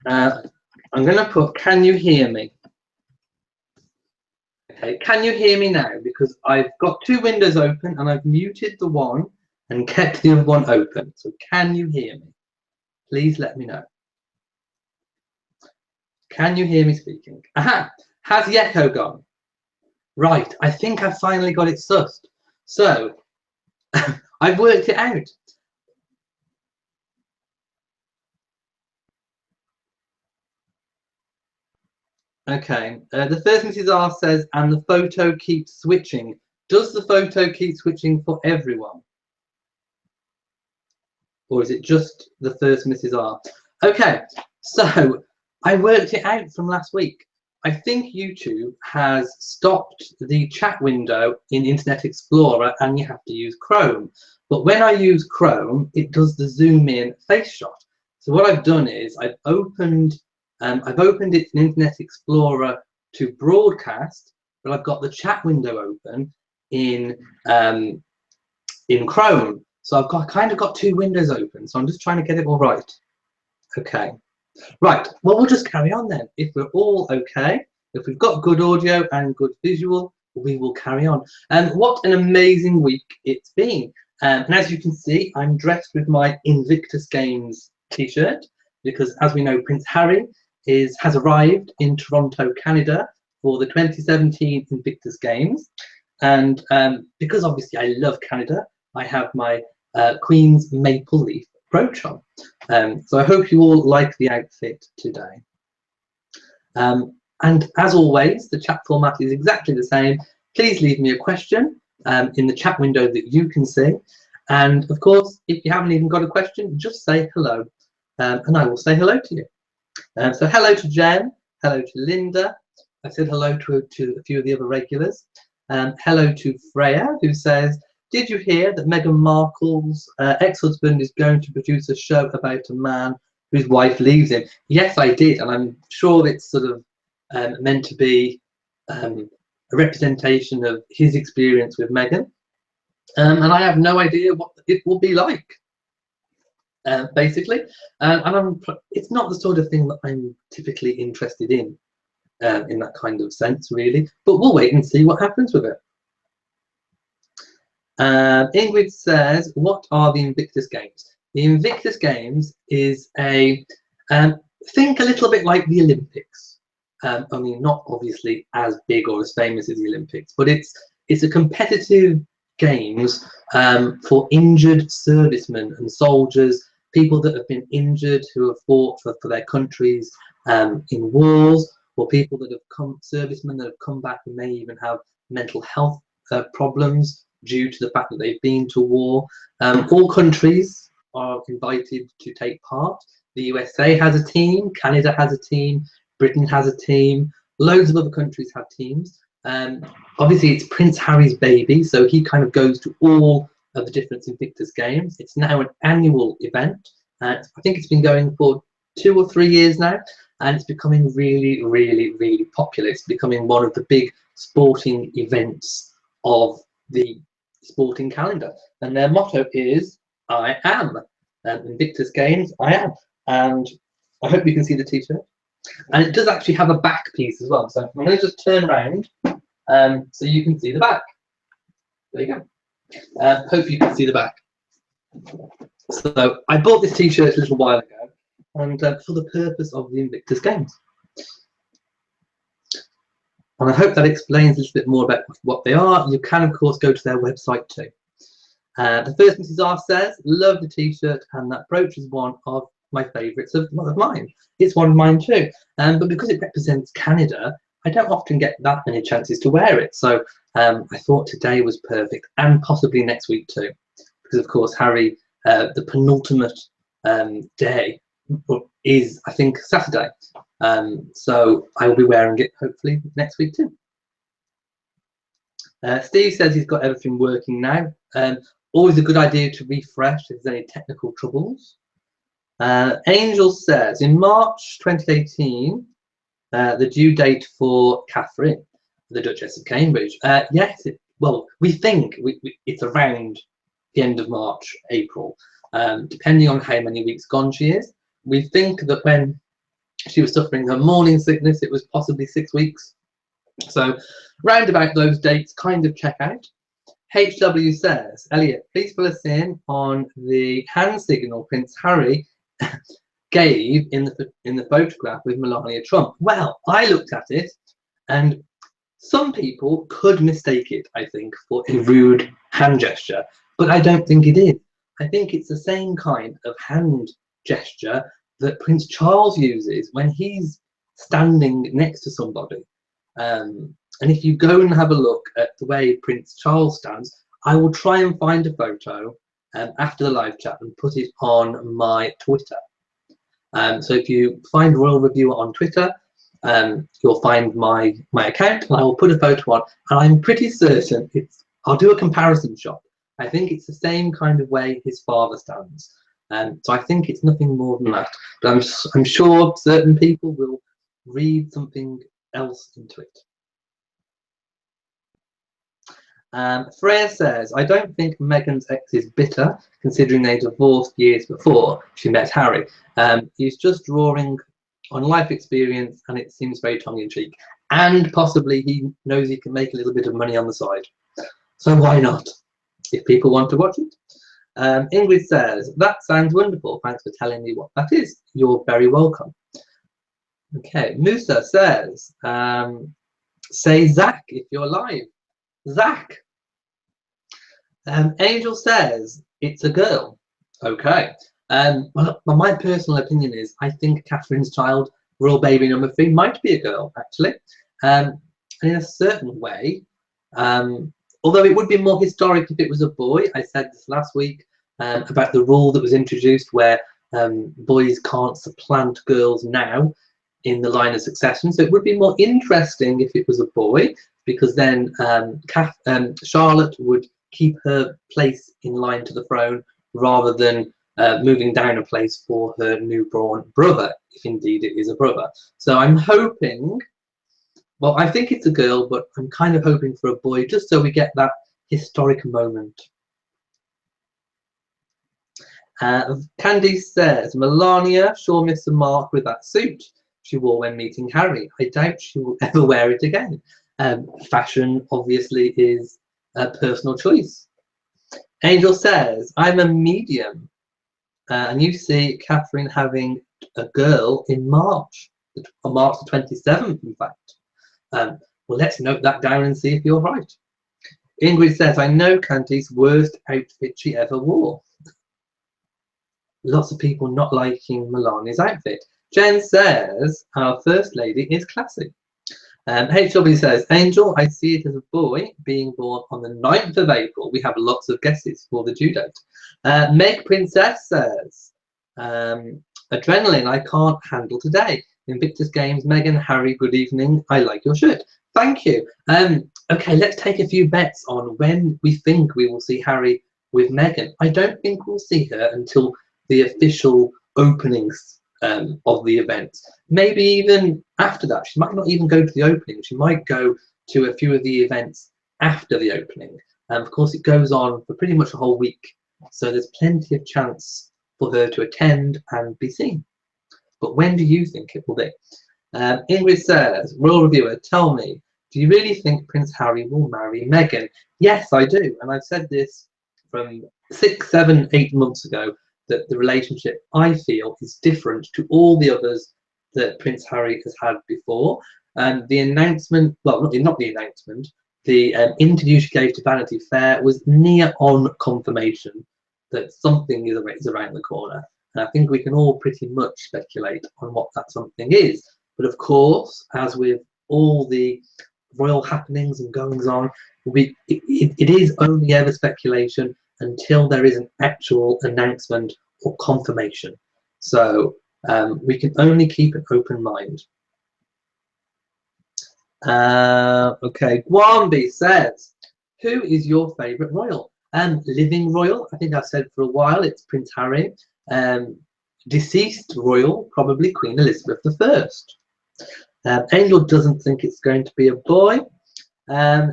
I'm going to put, can you hear me? Okay, can you hear me now? Because I've got two windows open and I've muted the one and kept the other one open. So can you hear me? Please let me know. Can you hear me speaking? Aha! Has the echo gone? Right, I think I've finally got it sussed. So, I've worked it out. Okay, the first Mrs. R says, and the photo keeps switching. Does the photo keep switching for everyone? Or is it just the first Mrs. R? Okay, so I worked it out from last week. I think YouTube has stopped the chat window in Internet Explorer and you have to use Chrome. But when I use Chrome, it does the zoom in face shot. So what I've done is I've opened it in Internet Explorer to broadcast, but I've got the chat window open in Chrome. So I've kind of got two windows open. So I'm just trying to get it all right. Okay. Right, well, we'll just carry on then. If we're all okay, if we've got good audio and good visual, we will carry on. What an amazing week it's been. And as you can see, I'm dressed with my Invictus Games t-shirt because, as we know, Prince Harry has arrived in Toronto, Canada for the 2017 Invictus Games. And because obviously I love Canada, I have my Queen's Maple Leaf brooch on. So I hope you all like the outfit today. And as always, the chat format is exactly the same. Please leave me a question in the chat window that you can see. And of course, if you haven't even got a question, just say hello and I will say hello to you. So hello to Jen, hello to Linda. I said hello to a few of the other regulars. Hello to Freya, who says, did you hear that Meghan Markle's ex-husband is going to produce a show about a man whose wife leaves him? Yes, I did, and I'm sure it's sort of meant to be a representation of his experience with Meghan. And I have no idea what it will be like, basically. And it's not the sort of thing that I'm typically interested in that kind of sense, really. But we'll wait and see what happens with it. Ingrid says, what are the Invictus Games? The Invictus Games is think a little bit like the Olympics. I mean, not obviously as big or as famous as the Olympics, but it's a competitive games for injured servicemen and soldiers, people that have been injured who have fought for their countries in wars, or people that have servicemen that have come back and may even have mental health problems due to the fact that they've been to war. All countries are invited to take part. The USA has a team, Canada has a team, Britain has a team, loads of other countries have teams. Obviously it's Prince Harry's baby, so he kind of goes to all of the different Invictus Games. It's now an annual event. I think it's been going for 2 or 3 years now, and it's becoming really, really, really popular. It's becoming one of the big sporting events of the sporting calendar, and their motto is I am. Invictus Games, I am. And I hope you can see the t-shirt, and it does actually have a back piece as well, so I'm going to just turn around so you can see the back. There you go. Hope you can see the back. So I bought this t-shirt a little while ago, and for the purpose of the Invictus Games. And I hope that explains a little bit more about what they are. You can, of course, go to their website too. The first Mrs. R says, love the t-shirt, and that brooch is one of my favourites of mine. It's one of mine too. But because it represents Canada, I don't often get that many chances to wear it. So I thought today was perfect, and possibly next week too. Because, of course, Harry, the penultimate day is, I think, Saturday. So I will be wearing it hopefully next week too. Steve says he's got everything working now. Always a good idea to refresh if there's any technical troubles. Angel says in March 2018, the due date for Catherine, the Duchess of Cambridge. Yes, well, we think it's around the end of March, April, depending on how many weeks gone she is. We think that when She was suffering her morning sickness. It was possibly 6 weeks. So round about those dates kind of check out. HW says, Elliot, please fill us in on the hand signal Prince Harry gave in the photograph with Melania Trump. Well, I looked at it, and some people could mistake it, I think, for a rude hand gesture, but I don't think it is. I think it's the same kind of hand gesture that Prince Charles uses when he's standing next to somebody. And if you go and have a look at the way Prince Charles stands, I will try and find a photo after the live chat and put it on my Twitter. So if you find Royal Reviewer on Twitter, you'll find my account, and I will put a photo on, and I'm pretty certain I'll do a comparison shot. I think it's the same kind of way his father stands. So I think it's nothing more than that. But I'm sure certain people will read something else into it. Freya says, I don't think Meghan's ex is bitter, considering they divorced years before she met Harry. He's just drawing on life experience, and it seems very tongue-in-cheek. And possibly he knows he can make a little bit of money on the side. So why not, if people want to watch it? Ingrid says, that sounds wonderful. Thanks for telling me what that is. You're very welcome. Okay, Musa says, say Zach if you're live. Zach. Angel says, it's a girl. Okay. Well, my personal opinion is I think Catherine's child, royal baby number 3, might be a girl, actually. And in a certain way, although it would be more historic if it was a boy. I said this last week about the rule that was introduced where boys can't supplant girls now in the line of succession. So it would be more interesting if it was a boy, because then Charlotte would keep her place in line to the throne rather than moving down a place for her newborn brother, if indeed it is a brother. So I'm hoping, well, I think it's a girl, but I'm kind of hoping for a boy, just so we get that historic moment. Candice says, Melania sure missed the mark with that suit she wore when meeting Harry. I doubt she will ever wear it again. Fashion obviously is a personal choice. Angel says, I'm a medium. And you see Catherine having a girl in March, on March the 27th, in fact. Well, let's note that down and see if you're right. Ingrid says, I know Candice's worst outfit she ever wore. Lots of people not liking Melania's outfit. Jen says, our First Lady is classy. HW says, Angel, I see it as a boy being born on the 9th of April. We have lots of guesses for the due date. Meg Princess says, adrenaline I can't handle today. Invictus Games, Meghan, Harry, good evening. I like your shirt. Thank you. Okay, let's take a few bets on when we think we will see Harry with Meghan. I don't think we'll see her until the official openings of the event. Maybe even after that. She might not even go to the opening. She might go to a few of the events after the opening. Of course, it goes on for pretty much a whole week. So there's plenty of chance for her to attend and be seen. But when do you think it will be? Ingrid says, Royal Reviewer, tell me, do you really think Prince Harry will marry Meghan? Yes, I do. And I've said this from 6, 7, 8 months ago, that the relationship, I feel, is different to all the others that Prince Harry has had before. The announcement, well, not the announcement, the interview she gave to Vanity Fair was near on confirmation that something is around the corner. And I think we can all pretty much speculate on what that something is. But of course, as with all the royal happenings and goings on, it is only ever speculation until there is an actual announcement or confirmation. So we can only keep an open mind. Okay, Gwambi says, who is your favourite royal? Living royal, I think I've said for a while, it's Prince Harry. Deceased royal, probably Queen Elizabeth I. Angel doesn't think it's going to be a boy.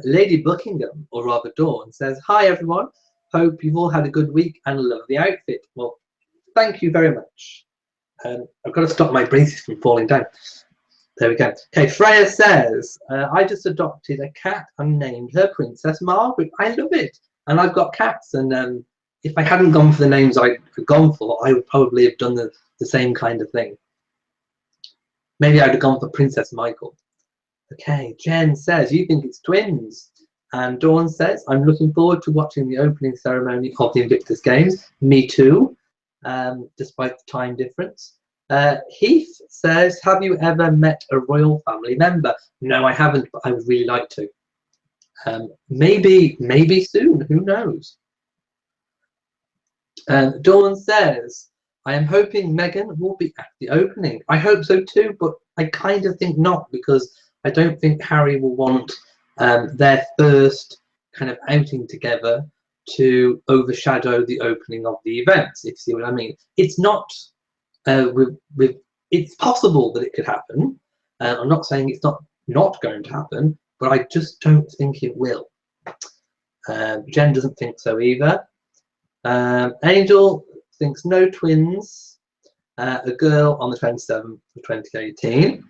Lady Buckingham, or rather Dawn, says, hi everyone, hope you've all had a good week and love the outfit. Well, thank you very much. I've got to stop my braces from falling down. There we go. Okay, Freya says, I just adopted a cat and named her Princess Margaret. I love it. And I've got cats. And if I hadn't gone for the names I'd gone for, I would probably have done the same kind of thing. Maybe I'd have gone for Princess Michael. Okay, Jen says, you think it's twins. And Dawn says, I'm looking forward to watching the opening ceremony of the Invictus Games. Me too, despite the time difference. Heath says, have you ever met a royal family member? No, I haven't, but I would really like to. Maybe soon, who knows? Dawn says, I am hoping Meghan will be at the opening. I hope so too, but I kind of think not, because I don't think Harry will want their first kind of outing together to overshadow the opening of the events, if you see what I mean. It's not, it's possible that it could happen. I'm not saying it's not going to happen, but I just don't think it will. Jen doesn't think so either. Angel thinks no twins, a girl on the 27th of 2018.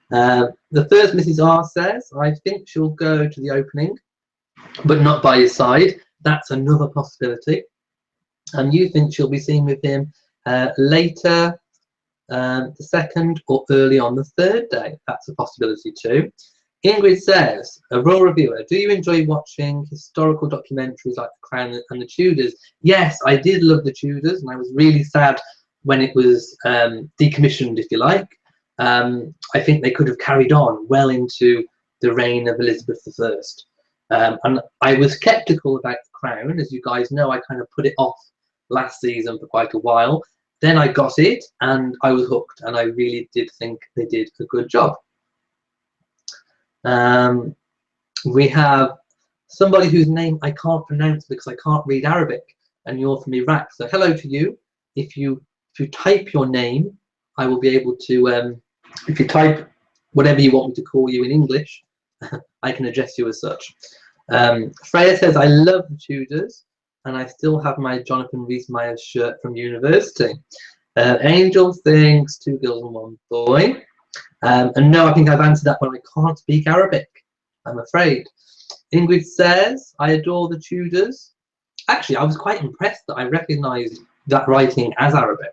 The first Mrs. R says, I think she'll go to the opening, but not by his side. That's another possibility. And you think she'll be seen with him later, the second, or early on the third day. That's a possibility too. Ingrid says, a royal reviewer, do you enjoy watching historical documentaries like The Crown and the Tudors? Yes, I did love the Tudors, and I was really sad when it was decommissioned, if you like. I think they could have carried on well into the reign of Elizabeth I. And I was sceptical about The Crown. As you guys know, I kind of put it off last season for quite a while. Then I got it, and I was hooked, and I really did think they did a good job. We have somebody whose name I can't pronounce because I can't read Arabic, and you're from Iraq. So hello to you. If you type your name, I will be able to, if you type whatever you want me to call you in English, I can address you as such. Freya says, I love the Tudors, and I still have my Jonathan Rhys-Meyers shirt from university. Angel thinks 2 girls and 1 boy. And no, I think I've answered that one. I can't speak Arabic, I'm afraid. Ingrid says, I adore the Tudors. Actually, I was quite impressed that I recognised that writing as Arabic.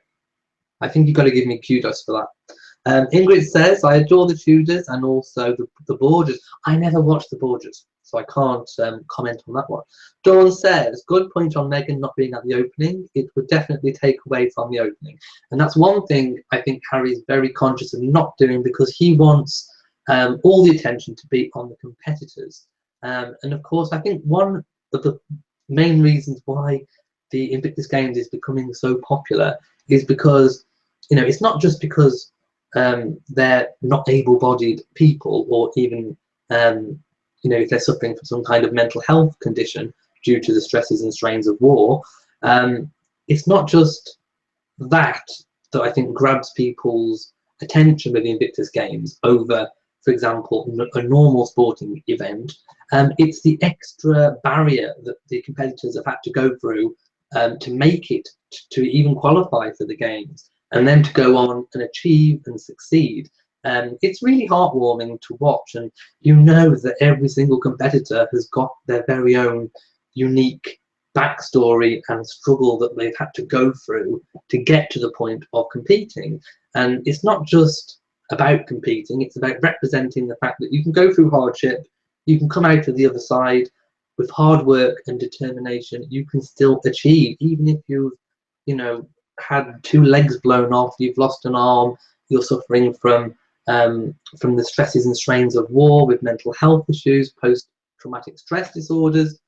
I think you've got to give me kudos for that. Ingrid says, I adore the Tudors and also the Borgias. I never watched the Borgias, so I can't comment on that one. Dawn says, good point on Meghan not being at the opening. It would definitely take away from the opening. And that's one thing I think Harry's very conscious of not doing, because he wants all the attention to be on the competitors. And of course, I think one of the main reasons why the Invictus Games is becoming so popular is because, you know, it's not just because they're not able-bodied people, or even you know, if they're suffering from some kind of mental health condition due to the stresses and strains of war. It's not just that I think grabs people's attention with the Invictus Games over, for example, a normal sporting event. It's the extra barrier that the competitors have had to go through to make it, to even qualify for the games, and then to go on and achieve and succeed. It's really heartwarming to watch, and you know that every single competitor has got their very own unique backstory and struggle that they've had to go through to get to the point of competing. And it's not just about competing, it's about representing the fact that you can go through hardship, you can come out to the other side with hard work and determination. You can still achieve, even if you've, you know, had 2 legs blown off, you've lost an arm, you're suffering from the stresses and strains of war, with mental health issues, post-traumatic stress disorders.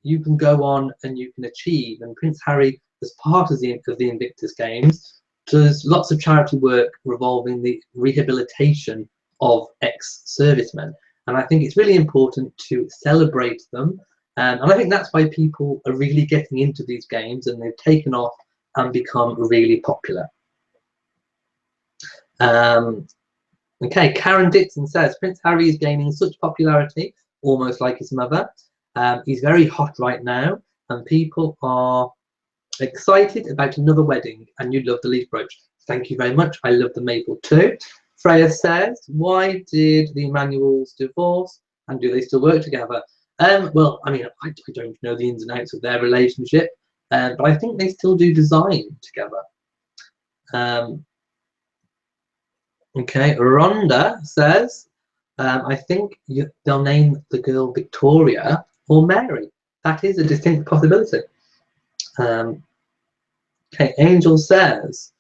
You can go on and you can achieve. And Prince Harry, as part of the Invictus Games, does lots of charity work revolving the rehabilitation of ex-servicemen. And I think it's really important to celebrate them. And I think that's why people are really getting into these games, and they've taken off and become really popular. Okay, Karen Dixon says, Prince Harry is gaining such popularity, almost like his mother. He's very hot right now, and people are excited about another wedding, and you love the leaf brooch. Thank you very much. I love the maple too. Freya says, why did the Emanuels divorce and do they still work together? Well, I mean, I don't know the ins and outs of their relationship, but I think they still do design together. Okay, Rhonda says, I think they'll name the girl Victoria or Mary. That is a distinct possibility. Okay, Angel says,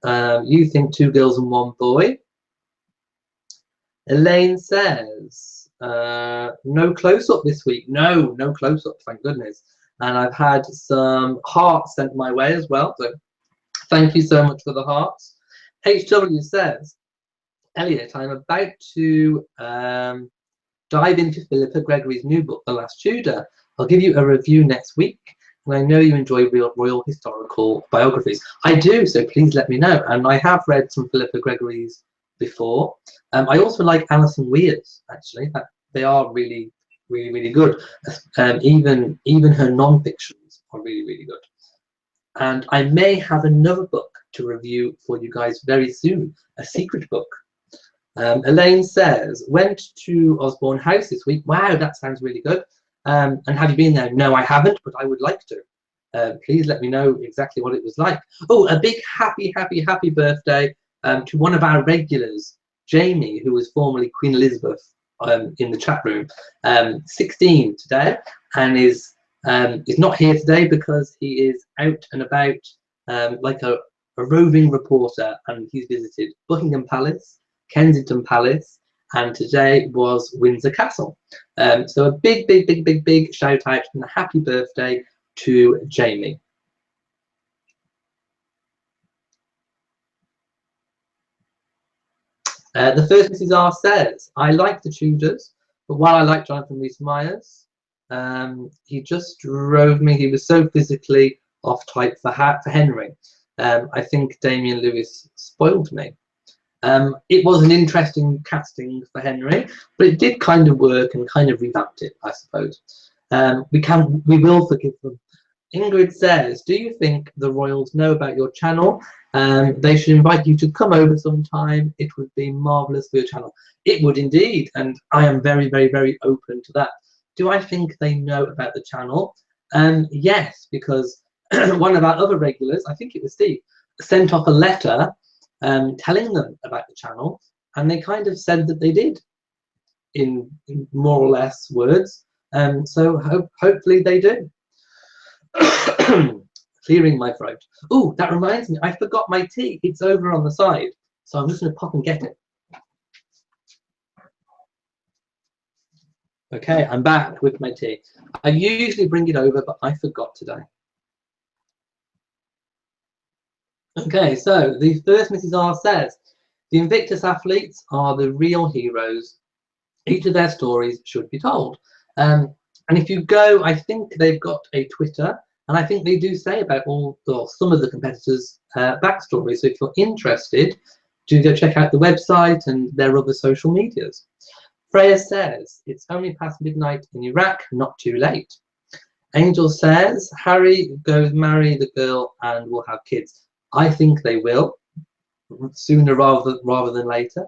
you think 2 girls and 1 boy. Elaine says, no close-up this week. No close-up, thank goodness. And I've had some hearts sent my way as well, so thank you so much for the hearts. HW says, Elliot, I'm about to dive into Philippa Gregory's new book, The Last Tudor. I'll give you a review next week, and I know you enjoy royal historical biographies. I do, so please let me know. And I have read some Philippa Gregory's before. I also like Alison Weir's, actually. They are really good. Even her non-fictions are really good. And I may have another book to review for you guys very soon, a secret book. Elaine says, went to Osborne House this week. Wow, that sounds really good. And have you been there? No, I haven't, but I would like to. Please let me know exactly what it was like. Oh, a big happy birthday to one of our regulars, Jamie, who was formerly Queen Elizabeth in the chat room. 16 today, and is not here today because he is out and about like a roving reporter, and he's visited Buckingham Palace, Kensington Palace, and today was Windsor Castle. So a big shout out and a happy birthday to Jamie. The first Mrs. R says, I like the Tudors, but while I like Jonathan Rhys-Myers, he just drove me. He was so physically off type for Henry. I think Damian Lewis spoiled me. It was an interesting casting for Henry, but it did kind of work and kind of revamped it, I suppose. We will forgive them. Ingrid says, do you think the royals know about your channel? They should invite you to come over sometime. It would be marvelous for your channel. It would indeed, and I am very open to that. Do I think they know about the channel? Yes, because one of our other regulars, I think it was Steve, sent off a letter telling them about the channel, and they kind of said that they did in more or less words. So hopefully they do. Clearing my throat. Oh, that reminds me, I forgot my tea. It's over on the side, so I'm just going to pop and get it. Okay, I'm back with my tea. I usually bring it over, but I forgot today. Okay, so the first Mrs. R says, the Invictus athletes are the real heroes. Each of their stories should be told. And if you go, I think they've got a Twitter, and I think they do say about some of the competitors' backstory. So if you're interested, do go check out the website and their other social medias. Freya says, it's only past midnight in Iraq, not too late. Angel says, Harry goes marry the girl and will have kids. I think they will, sooner rather than later.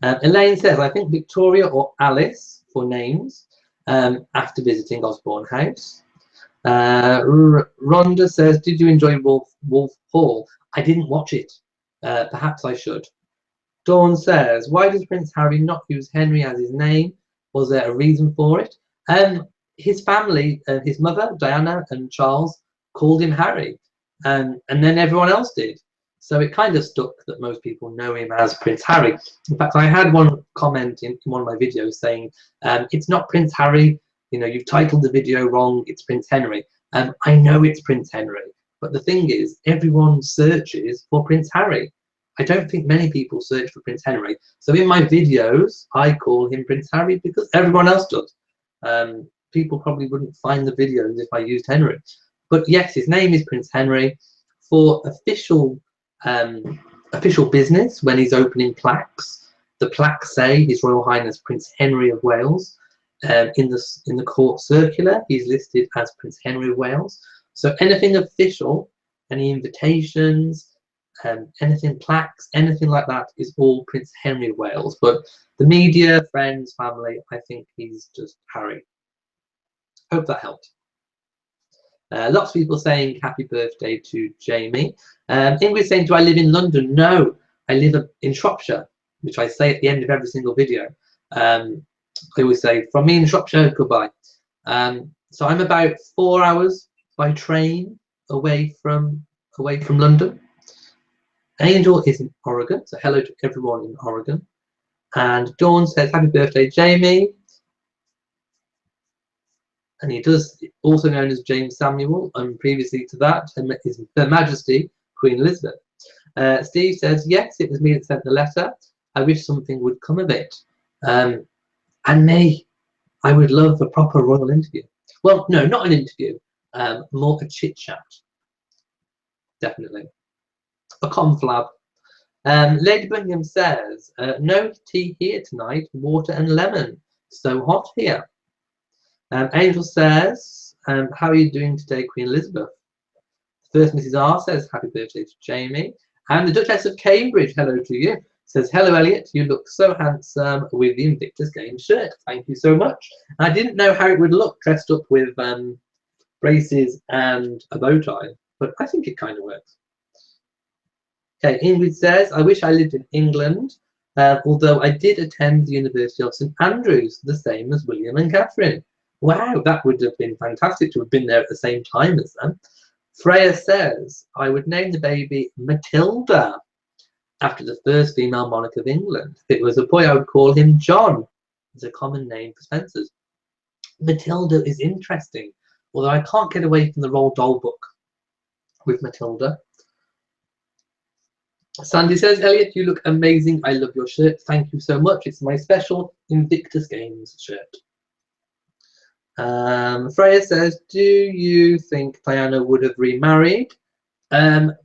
Elaine says, I think Victoria or Alice for names after visiting Osborne House. Rhonda says, did you enjoy Wolf Hall? I didn't watch it. Perhaps I should. Dawn says, why does Prince Harry not use Henry as his name? Was there a reason for it? His family, his mother, Diana, and Charles called him Harry, and then everyone else did. So it kind of stuck that most people know him as Prince Harry. In fact, I had one comment in one of my videos saying, it's not Prince Harry, you know, you've titled the video wrong, it's Prince Henry. I know it's Prince Henry, but the thing is, everyone searches for Prince Harry. I don't think many people search for Prince Henry. So in my videos, I call him Prince Harry because everyone else does. People probably wouldn't find the videos if I used Henry. But yes, his name is Prince Henry. For official business, when he's opening plaques, the plaques say His Royal Highness Prince Henry of Wales. In the court circular, he's listed as Prince Henry of Wales. So anything official, any invitations, anything plaques, anything like that is all Prince Henry of Wales. But the media, friends, family, I think he's just Harry. Hope that helped. Lots of people saying happy birthday to Jamie. Ingrid saying, do I live in London? No, I live in Shropshire, which I say at the end of every single video. I always say, from me in Shropshire, goodbye. So I'm about 4 hours by train away from London. Angel is in Oregon, so hello to everyone in Oregon. And Dawn says, happy birthday, Jamie. And he does, also known as James Samuel, and previously to that, is Her Majesty, Queen Elizabeth. Steve says, yes, it was me that sent the letter. I wish something would come of it. And me, I would love a proper royal interview. Well, no, not an interview, more a chit-chat. Definitely. A conflab. Lady Bunyan says, no tea here tonight, water and lemon. So hot here. Angel says, how are you doing today, Queen Elizabeth? First Mrs. R says, happy birthday to Jamie. And the Duchess of Cambridge, hello to you. Says, hello, Elliot. You look so handsome with the Invictus Games shirt. Thank you so much. I didn't know how it would look dressed up with braces and a bow tie, but I think it kind of works. Okay, Ingrid says, I wish I lived in England, although I did attend the University of St Andrews, the same as William and Catherine. Wow, that would have been fantastic to have been there at the same time as them. Freya says, I would name the baby Matilda, after the first female monarch of England. If it was a boy, I would call him John. It's a common name for Spencers. Matilda is interesting, although I can't get away from the Roald Dahl book with Matilda. Sandy says, Elliot, you look amazing. I love your shirt. Thank you so much. It's my special Invictus Games shirt. Freya says, do you think Diana would have remarried?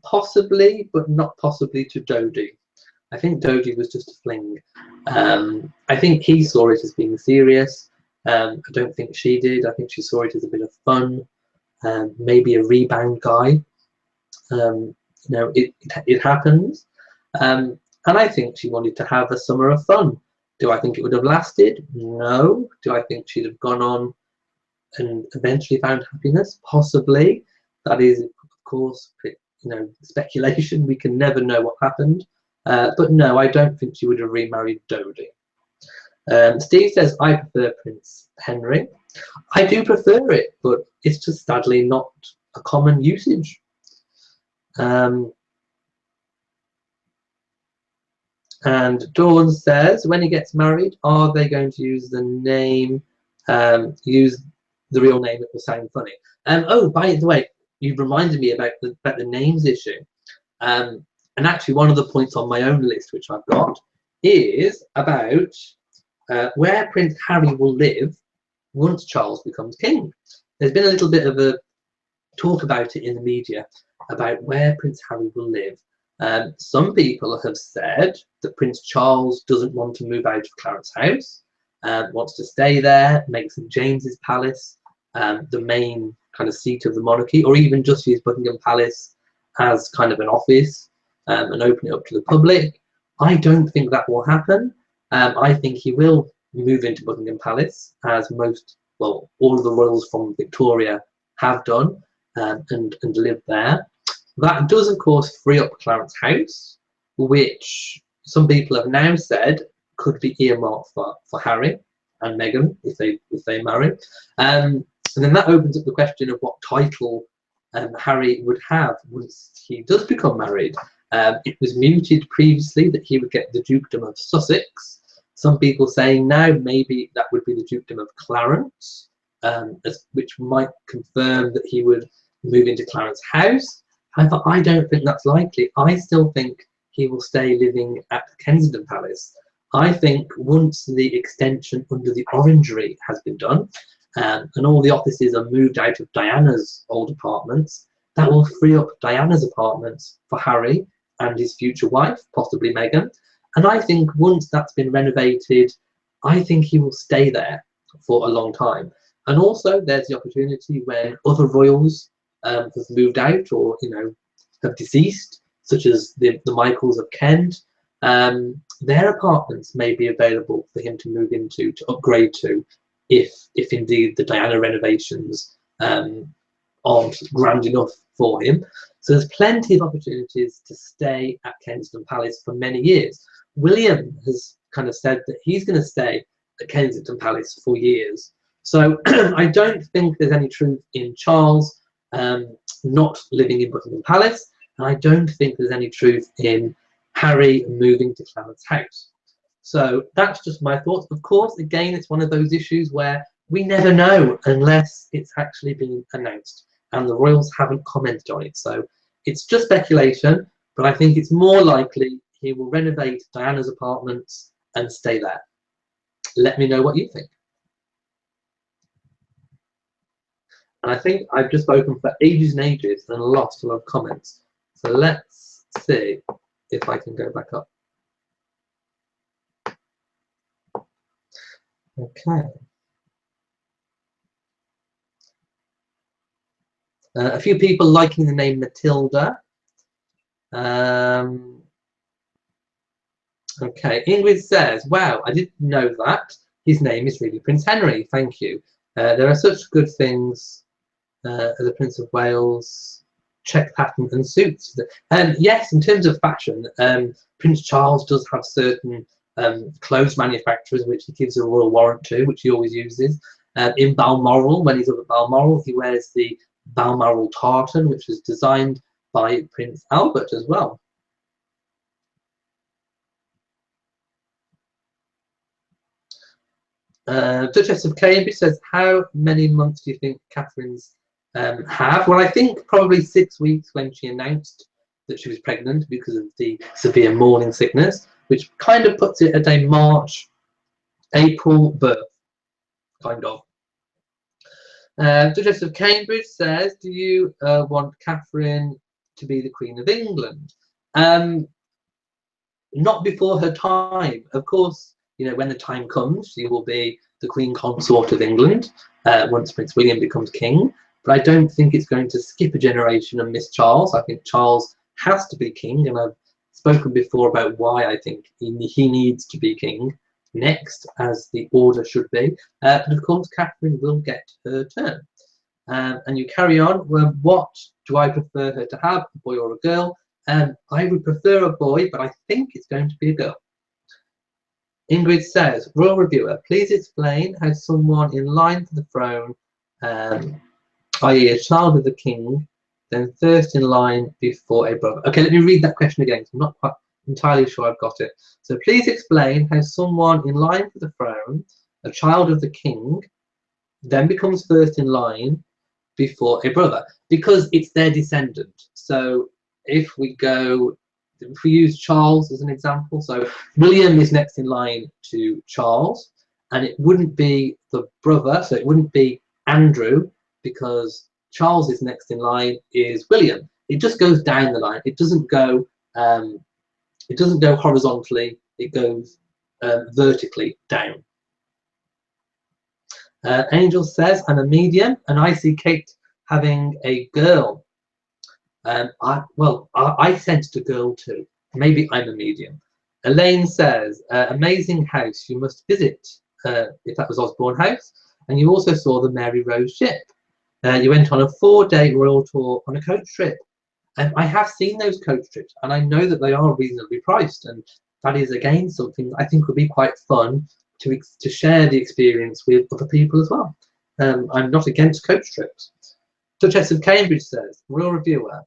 Possibly, but not possibly to Dodie. I think Dodie was just a fling. I think he saw it as being serious. I don't think she did. I think she saw it as a bit of fun. Maybe a rebound guy. You know, it happens. And I think she wanted to have a summer of fun. Do I think it would have lasted? No. Do I think she'd have gone on and eventually found happiness? Possibly. That is, of course, you know, speculation. We can never know what happened. But no, I don't think she would have remarried Dodie. Steve says, I prefer Prince Henry. I do prefer it, but it's just sadly not a common usage. And Dawn says, when he gets married, are they going to use the name, use the real name that will sound funny? Oh, by the way, you reminded me about the names issue. And actually, one of the points on my own list, which I've got, is about where Prince Harry will live once Charles becomes king. There's been a little bit of a talk about it in the media about where Prince Harry will live. Some people have said that Prince Charles doesn't want to move out of Clarence House, wants to stay there, make St James's Palace the main kind of seat of the monarchy, or even just use Buckingham Palace as kind of an office and open it up to the public. I don't think that will happen. I think he will move into Buckingham Palace, as most, well, all of the royals from Victoria have done, and live there. That does, of course, free up Clarence House, which some people have now said could be earmarked for Harry and Meghan if they marry. And then that opens up the question of what title Harry would have once he does become married. It was mooted previously that he would get the Dukedom of Sussex. Some people saying now maybe that would be the Dukedom of Clarence, which might confirm that he would move into Clarence House. However, I don't think that's likely. I still think he will stay living at Kensington Palace. I think once the extension under the Orangery has been done, and all the offices are moved out of Diana's old apartments, that will free up Diana's apartments for Harry and his future wife, possibly Meghan. And I think once that's been renovated, I think he will stay there for a long time. And also there's the opportunity when other royals has moved out, or have deceased, such as the Michaels of Kent, their apartments may be available for him to move into, to upgrade to, if indeed the Diana renovations aren't grand enough for him. So there's plenty of opportunities to stay at Kensington Palace for many years. William has kind of said that he's going to stay at Kensington Palace for years. So I don't think there's any truth in Charles not living in Buckingham Palace, and I don't think there's any truth in Harry moving to Clarence House. So that's just my thoughts. Of course, again, it's one of those issues where we never know unless it's actually been announced, and the royals haven't commented on it. So it's just speculation, but I think it's more likely he will renovate Diana's apartments and stay there. Let me know what you think. And I think I've just spoken for ages and ages and lost a lot of comments. So let's see if I can go back up. Okay. A few people liking the name Matilda. Okay, Ingrid says, wow, I didn't know that. His name is really Prince Henry. Thank you. There are such good things as the Prince of Wales, check pattern and suits. Yes, in terms of fashion, Prince Charles does have certain clothes manufacturers which he gives a royal warrant to, which he always uses. In Balmoral, when he's up at Balmoral, he wears the Balmoral tartan, which was designed by Prince Albert as well. Duchess of Cambridge says, how many months do you think Catherine's have? Well, I think probably 6 weeks when she announced that she was pregnant because of the severe morning sickness, which kind of puts it at a March, April birth, kind of. Duchess of Cambridge says, do you want Catherine to be the Queen of England? Not before her time. Of course, when the time comes, she will be the Queen Consort of England once Prince William becomes king. But I don't think it's going to skip a generation and miss Charles. I think Charles has to be king, and I've spoken before about why I think he needs to be king next, as the order should be. But of course, Catherine will get her turn. And you carry on. Well, what do I prefer her to have, a boy or a girl? I would prefer a boy, but I think it's going to be a girl. Ingrid says, Royal Reviewer, please explain how someone in line for the throne, i.e. a child of the king, then first in line before a brother. Okay, let me read that question again. I'm not quite entirely sure I've got it. So please explain how someone in line for the throne, a child of the king, then becomes first in line before a brother, because it's their descendant. So if we use Charles as an example, so William is next in line to Charles, and it wouldn't be the brother, so it wouldn't be Andrew, because Charles is next in line is William. It just goes down the line. It doesn't go horizontally, it goes vertically down. Angel says, I'm a medium and I see Kate having a girl. I sensed a girl too. Maybe I'm a medium. Elaine says, amazing house. You must visit, if that was Osborne House. And you also saw the Mary Rose ship. You went on a 4-day royal tour on a coach trip. I have seen those coach trips, and I know that they are reasonably priced. And that is, again, something I think would be quite fun to share the experience with other people as well. I'm not against coach trips. Duchess of Cambridge says, Royal Reviewer,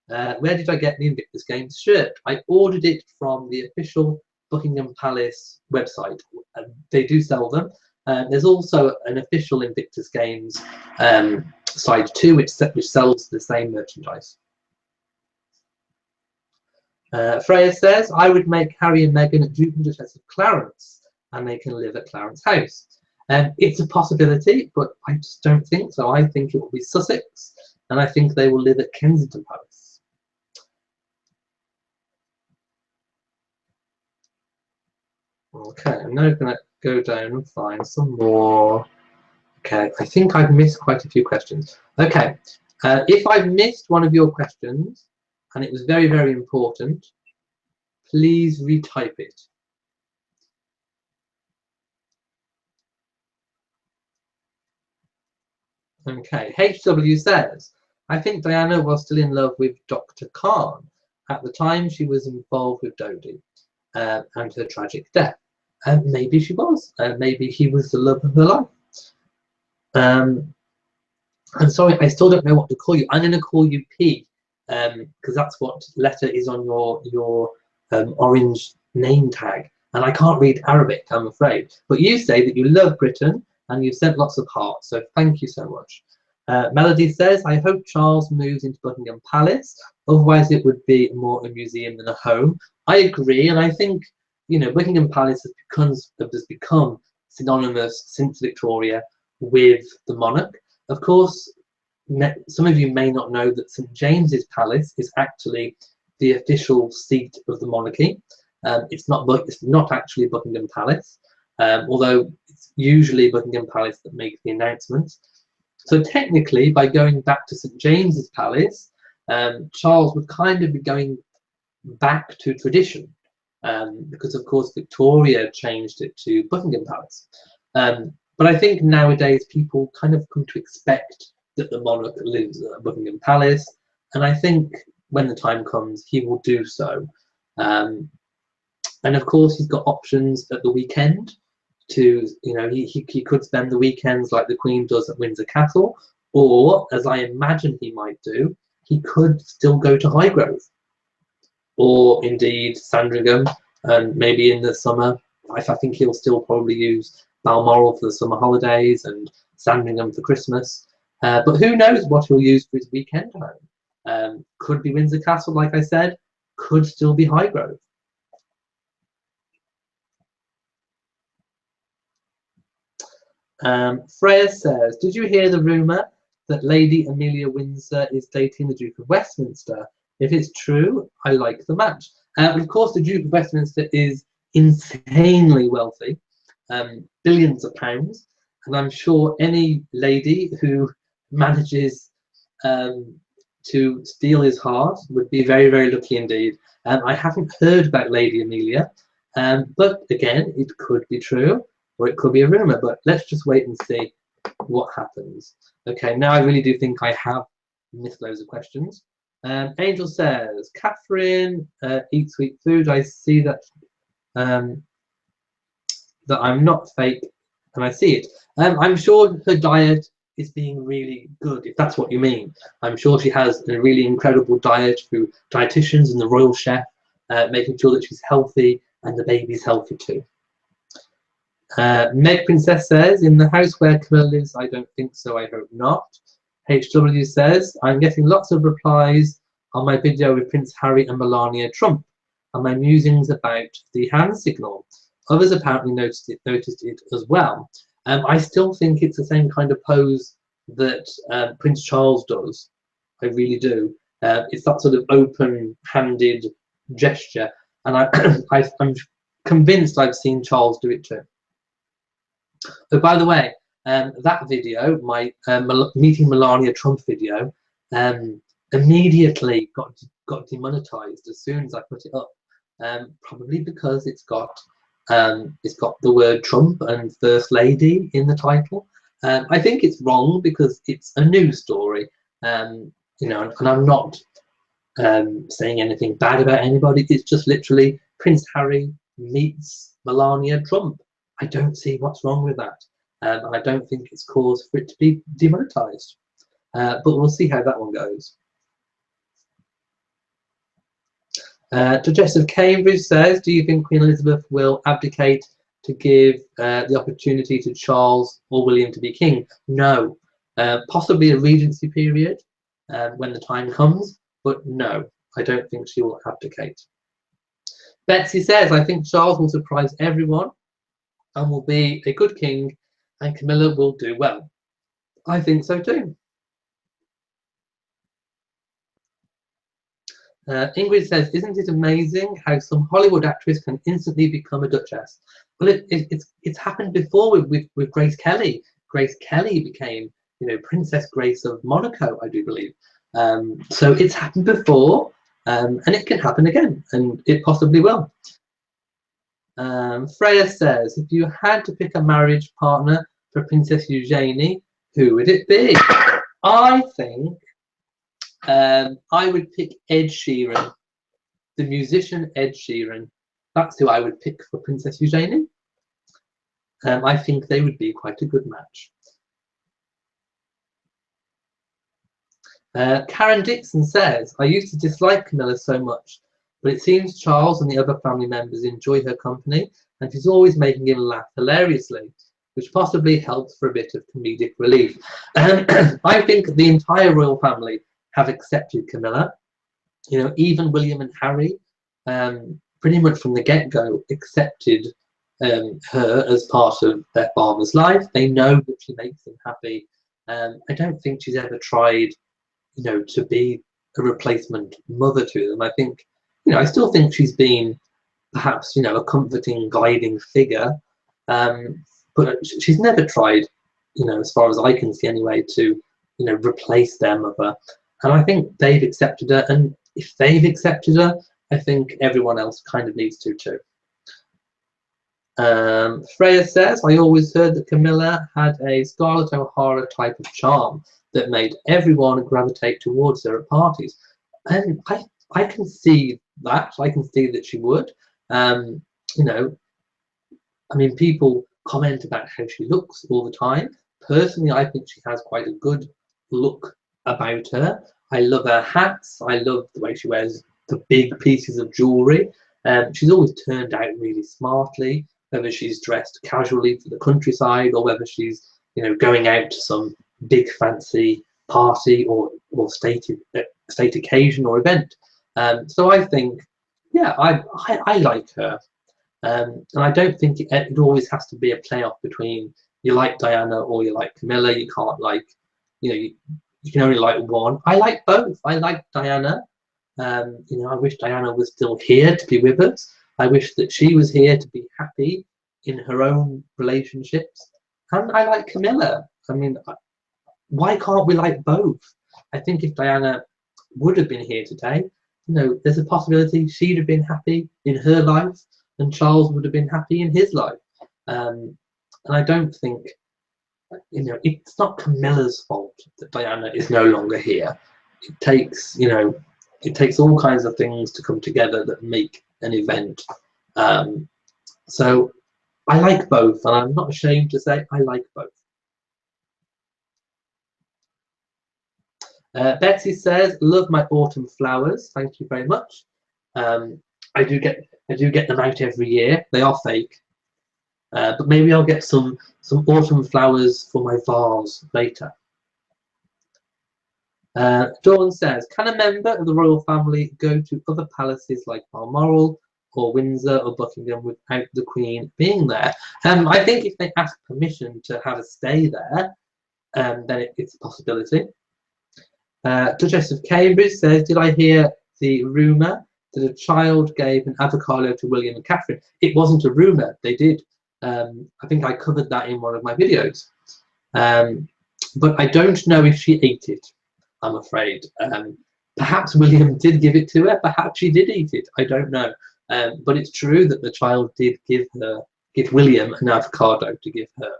where did I get the Invictus Games shirt? I ordered it from the official Buckingham Palace website. They do sell them. There's also an official Invictus Games side too, which sells the same merchandise. Freya says, I would make Harry and Meghan Duke and Duchess of Clarence, and they can live at Clarence House. It's a possibility, but I just don't think so. I think it will be Sussex, and I think they will live at Kensington Palace. Okay, I'm now going to go down and find some more. Okay, I think I've missed quite a few questions. Okay, If I've missed one of your questions, and it was very, very important, please retype it. Okay, HW says, I think Diana was still in love with Dr. Khan. At the time, she was involved with Dodie and her tragic death. Maybe she was. Maybe he was the love of her life. I'm sorry, I still don't know what to call you. I'm going to call you P, because that's what letter is on your orange name tag. And I can't read Arabic, I'm afraid. But you say that you love Britain and you've sent lots of hearts, so thank you so much. Melody says, I hope Charles moves into Buckingham Palace, otherwise it would be more a museum than a home. I agree, and I think, you know, Buckingham Palace has become synonymous since Victoria with the monarch. Of course, some of you may not know that St James's Palace is actually the official seat of the monarchy. It's not actually Buckingham Palace, although it's usually Buckingham Palace that makes the announcements. So technically, by going back to St James's Palace, Charles would kind of be going back to tradition, because of course Victoria changed it to Buckingham Palace. But I think nowadays people kind of come to expect that the monarch lives at Buckingham Palace, and I think when the time comes he will do so. And of course he's got options at the weekend to, you know, he could spend the weekends like the Queen does at Windsor Castle, or as I imagine he might do, he could still go to Highgrove, or indeed Sandringham, and maybe in the summer I think he'll still probably use Balmoral for the summer holidays and Sandringham for Christmas. But who knows what he'll use for his weekend home. Could be Windsor Castle, like I said, could still be Highgrove. Freya says, did you hear the rumour that Lady Amelia Windsor is dating the Duke of Westminster? If it's true, I like the match. Of course, the Duke of Westminster is insanely wealthy, billions of pounds, and I'm sure any lady who manages to steal his heart would be very, very lucky indeed. I haven't heard about Lady Amelia, but again, it could be true, or it could be a rumour, but let's just wait and see what happens. Okay, now I really do think I have missed loads of questions. Angel says, Catherine eats sweet food. I see that that I'm not fake, and I see it. I'm sure her diet is being really good, if that's what you mean. I'm sure she has a really incredible diet through dietitians and the royal chef, making sure that she's healthy and the baby's healthy too. Meg Princess says, in the house where Camilla lives, I don't think so, I hope not. HW says, I'm getting lots of replies on my video with Prince Harry and Melania Trump and my musings about the hand signal. Others apparently noticed it as well. I still think it's the same kind of pose that Prince Charles does. I really do. It's that sort of open-handed gesture, and I'm convinced I've seen Charles do it too. Oh, by the way, that video, my meeting Melania Trump video, immediately got demonetized as soon as I put it up. Probably because it's got the word Trump and First Lady in the title. I think it's wrong because it's a news story, you know, and I'm not saying anything bad about anybody. It's just literally Prince Harry meets Melania Trump. I don't see what's wrong with that, and I don't think it's cause for it to be demonetized. But we'll see how that one goes. To Jess of Cambridge says, do you think Queen Elizabeth will abdicate to give the opportunity to Charles or William to be king? No. Possibly a regency period when the time comes, but no, I don't think she will abdicate. Betsy says, I think Charles will surprise everyone and will be a good king, and Camilla will do well. I think so too. Ingrid says, isn't it amazing how some Hollywood actress can instantly become a duchess? Well, it's happened before with Grace Kelly. Grace Kelly became you know, Princess Grace of Monaco, I do believe. So it's happened before, and it can happen again, and it possibly will. Freya says, if you had to pick a marriage partner for Princess Eugenie, who would it be? I think I would pick Ed Sheeran, the musician Ed Sheeran. That's who I would pick for Princess Eugenie. I think they would be quite a good match. Karen Dixon says, I used to dislike Camilla so much, but it seems Charles and the other family members enjoy her company, and she's always making him laugh hilariously, which possibly helps for a bit of comedic relief. I think the entire royal family have accepted Camilla. You know, even William and Harry, pretty much from the get-go, accepted her as part of their father's life. They know that she makes them happy. I don't think she's ever tried, you know, to be a replacement mother to them. I think, you know, I still think she's been perhaps, you know, a comforting, guiding figure, but she's never tried, you know, as far as I can see anyway, to, you know, replace their mother. And I think they've accepted her, and if they've accepted her, I think everyone else kind of needs to too. Freya says, I always heard that Camilla had a Scarlett O'Hara type of charm that made everyone gravitate towards her at parties. And I can see that. I can see that she would. You know, I mean, people comment about how she looks all the time. Personally, I think she has quite a good look about her. I love her hats. I love the way she wears the big pieces of jewellery. She's always turned out really smartly, whether she's dressed casually for the countryside or whether she's, you know, going out to some big fancy party or state occasion or event. So I think, yeah, I like her. And I don't think it always has to be a playoff between you like Diana or you like Camilla. You can't like, you know, you can only like one. I like both. I like Diana. You know, I wish Diana was still here to be with us. I wish that she was here to be happy in her own relationships. And I like Camilla. I mean, why can't we like both? I think if Diana would have been here today, you know, there's a possibility she'd have been happy in her life and Charles would have been happy in his life. And I don't think, you know, it's not Camilla's fault that Diana is no longer here. It takes, you know, it takes all kinds of things to come together that make an event. So I like both, and I'm not ashamed to say I like both. Betsy says, "Love my autumn flowers." Thank you very much. I do get them out every year. They are fake, but maybe I'll get some autumn flowers for my vase later. Dawn says, "Can a member of the royal family go to other palaces like Balmoral or Windsor or Buckingham without the Queen being there?" I think if they ask permission to have a stay there, then it's a possibility. Duchess of Cambridge says, "Did I hear the rumour that a child gave an avocado to William and Catherine?" It wasn't a rumour, they did. I think I covered that in one of my videos. But I don't know if she ate it, I'm afraid. Perhaps William did give it to her, perhaps she did eat it, I don't know. But it's true that the child did give William an avocado to give her.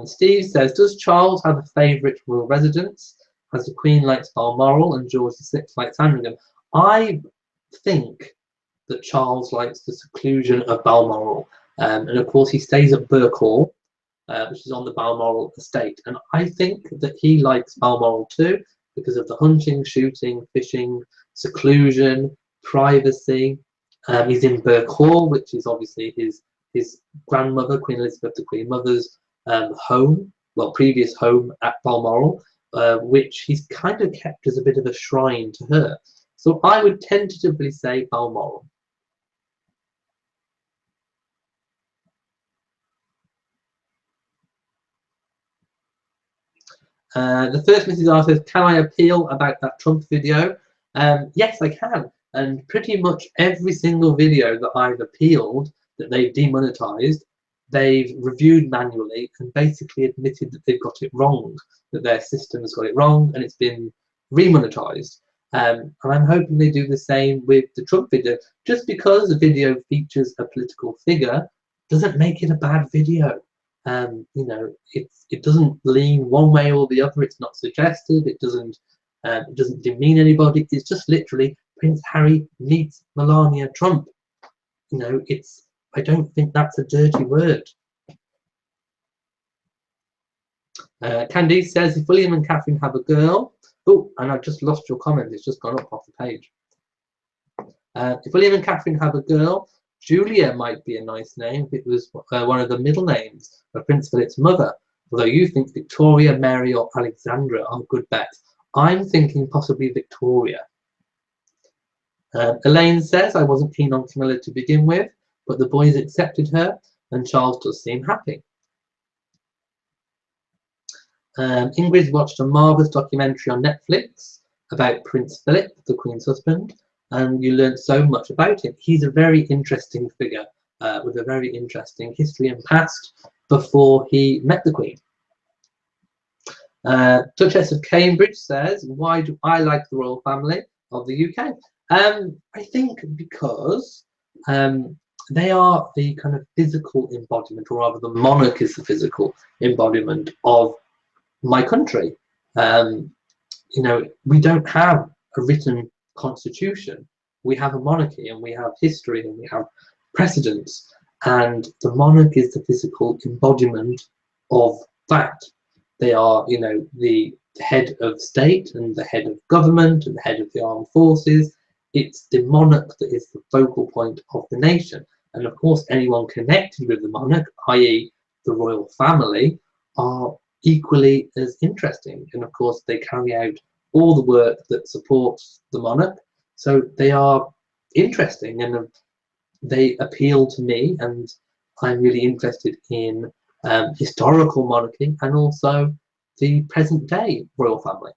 Steve says, "Does Charles have a favourite royal residence? As the Queen likes Balmoral and George VI likes Sandringham?" I think that Charles likes the seclusion of Balmoral. And of course he stays at Burke Hall, which is on the Balmoral estate. And I think that he likes Balmoral too, because of the hunting, shooting, fishing, seclusion, privacy. He's in Burke Hall, which is obviously his grandmother, Queen Elizabeth, the Queen Mother's home, well, previous home at Balmoral, which he's kind of kept as a bit of a shrine to her. So I would tentatively say Balmoral. The first Mrs. R says, "Can I appeal about that Trump video?" Yes, I can. And pretty much every single video that I've appealed that they've demonetized, they've reviewed manually and basically admitted that they've got it wrong, that their system has got it wrong and it's been remonetized. And I'm hoping they do the same with the Trump video. Just because a video features a political figure doesn't make it a bad video. You know, it doesn't lean one way or the other. It's not suggestive. It doesn't demean anybody. It's just literally Prince Harry meets Melania Trump. You know, I don't think that's a dirty word. Candice says, if William and Catherine have a girl. Oh, and I've just lost your comment. It's just gone up off the page. If William and Catherine have a girl, Julia might be a nice name if it was one of the middle names of Prince Philip's mother. Although you think Victoria, Mary, or Alexandra are good bets. I'm thinking possibly Victoria. Elaine says, I wasn't keen on Camilla to begin with, but the boys accepted her, and Charles does seem happy. Ingrid watched a marvellous documentary on Netflix about Prince Philip, the Queen's husband, and you learned so much about him. He's a very interesting figure with a very interesting history and past before he met the Queen. Duchess of Cambridge says, why do I like the royal family of the UK? I think because they are the kind of physical embodiment, or rather the monarch is the physical embodiment of my country. You know, we don't have a written constitution. We have a monarchy, and we have history, and we have precedents, and the monarch is the physical embodiment of that. They are, you know, the head of state and the head of government and the head of the armed forces. It's the monarch that is the focal point of the nation. And of course, anyone connected with the monarch, i.e. the royal family, are equally as interesting. And of course, they carry out all the work that supports the monarch. So they are interesting and they appeal to me, and I'm really interested in historical monarchy and also the present day royal family.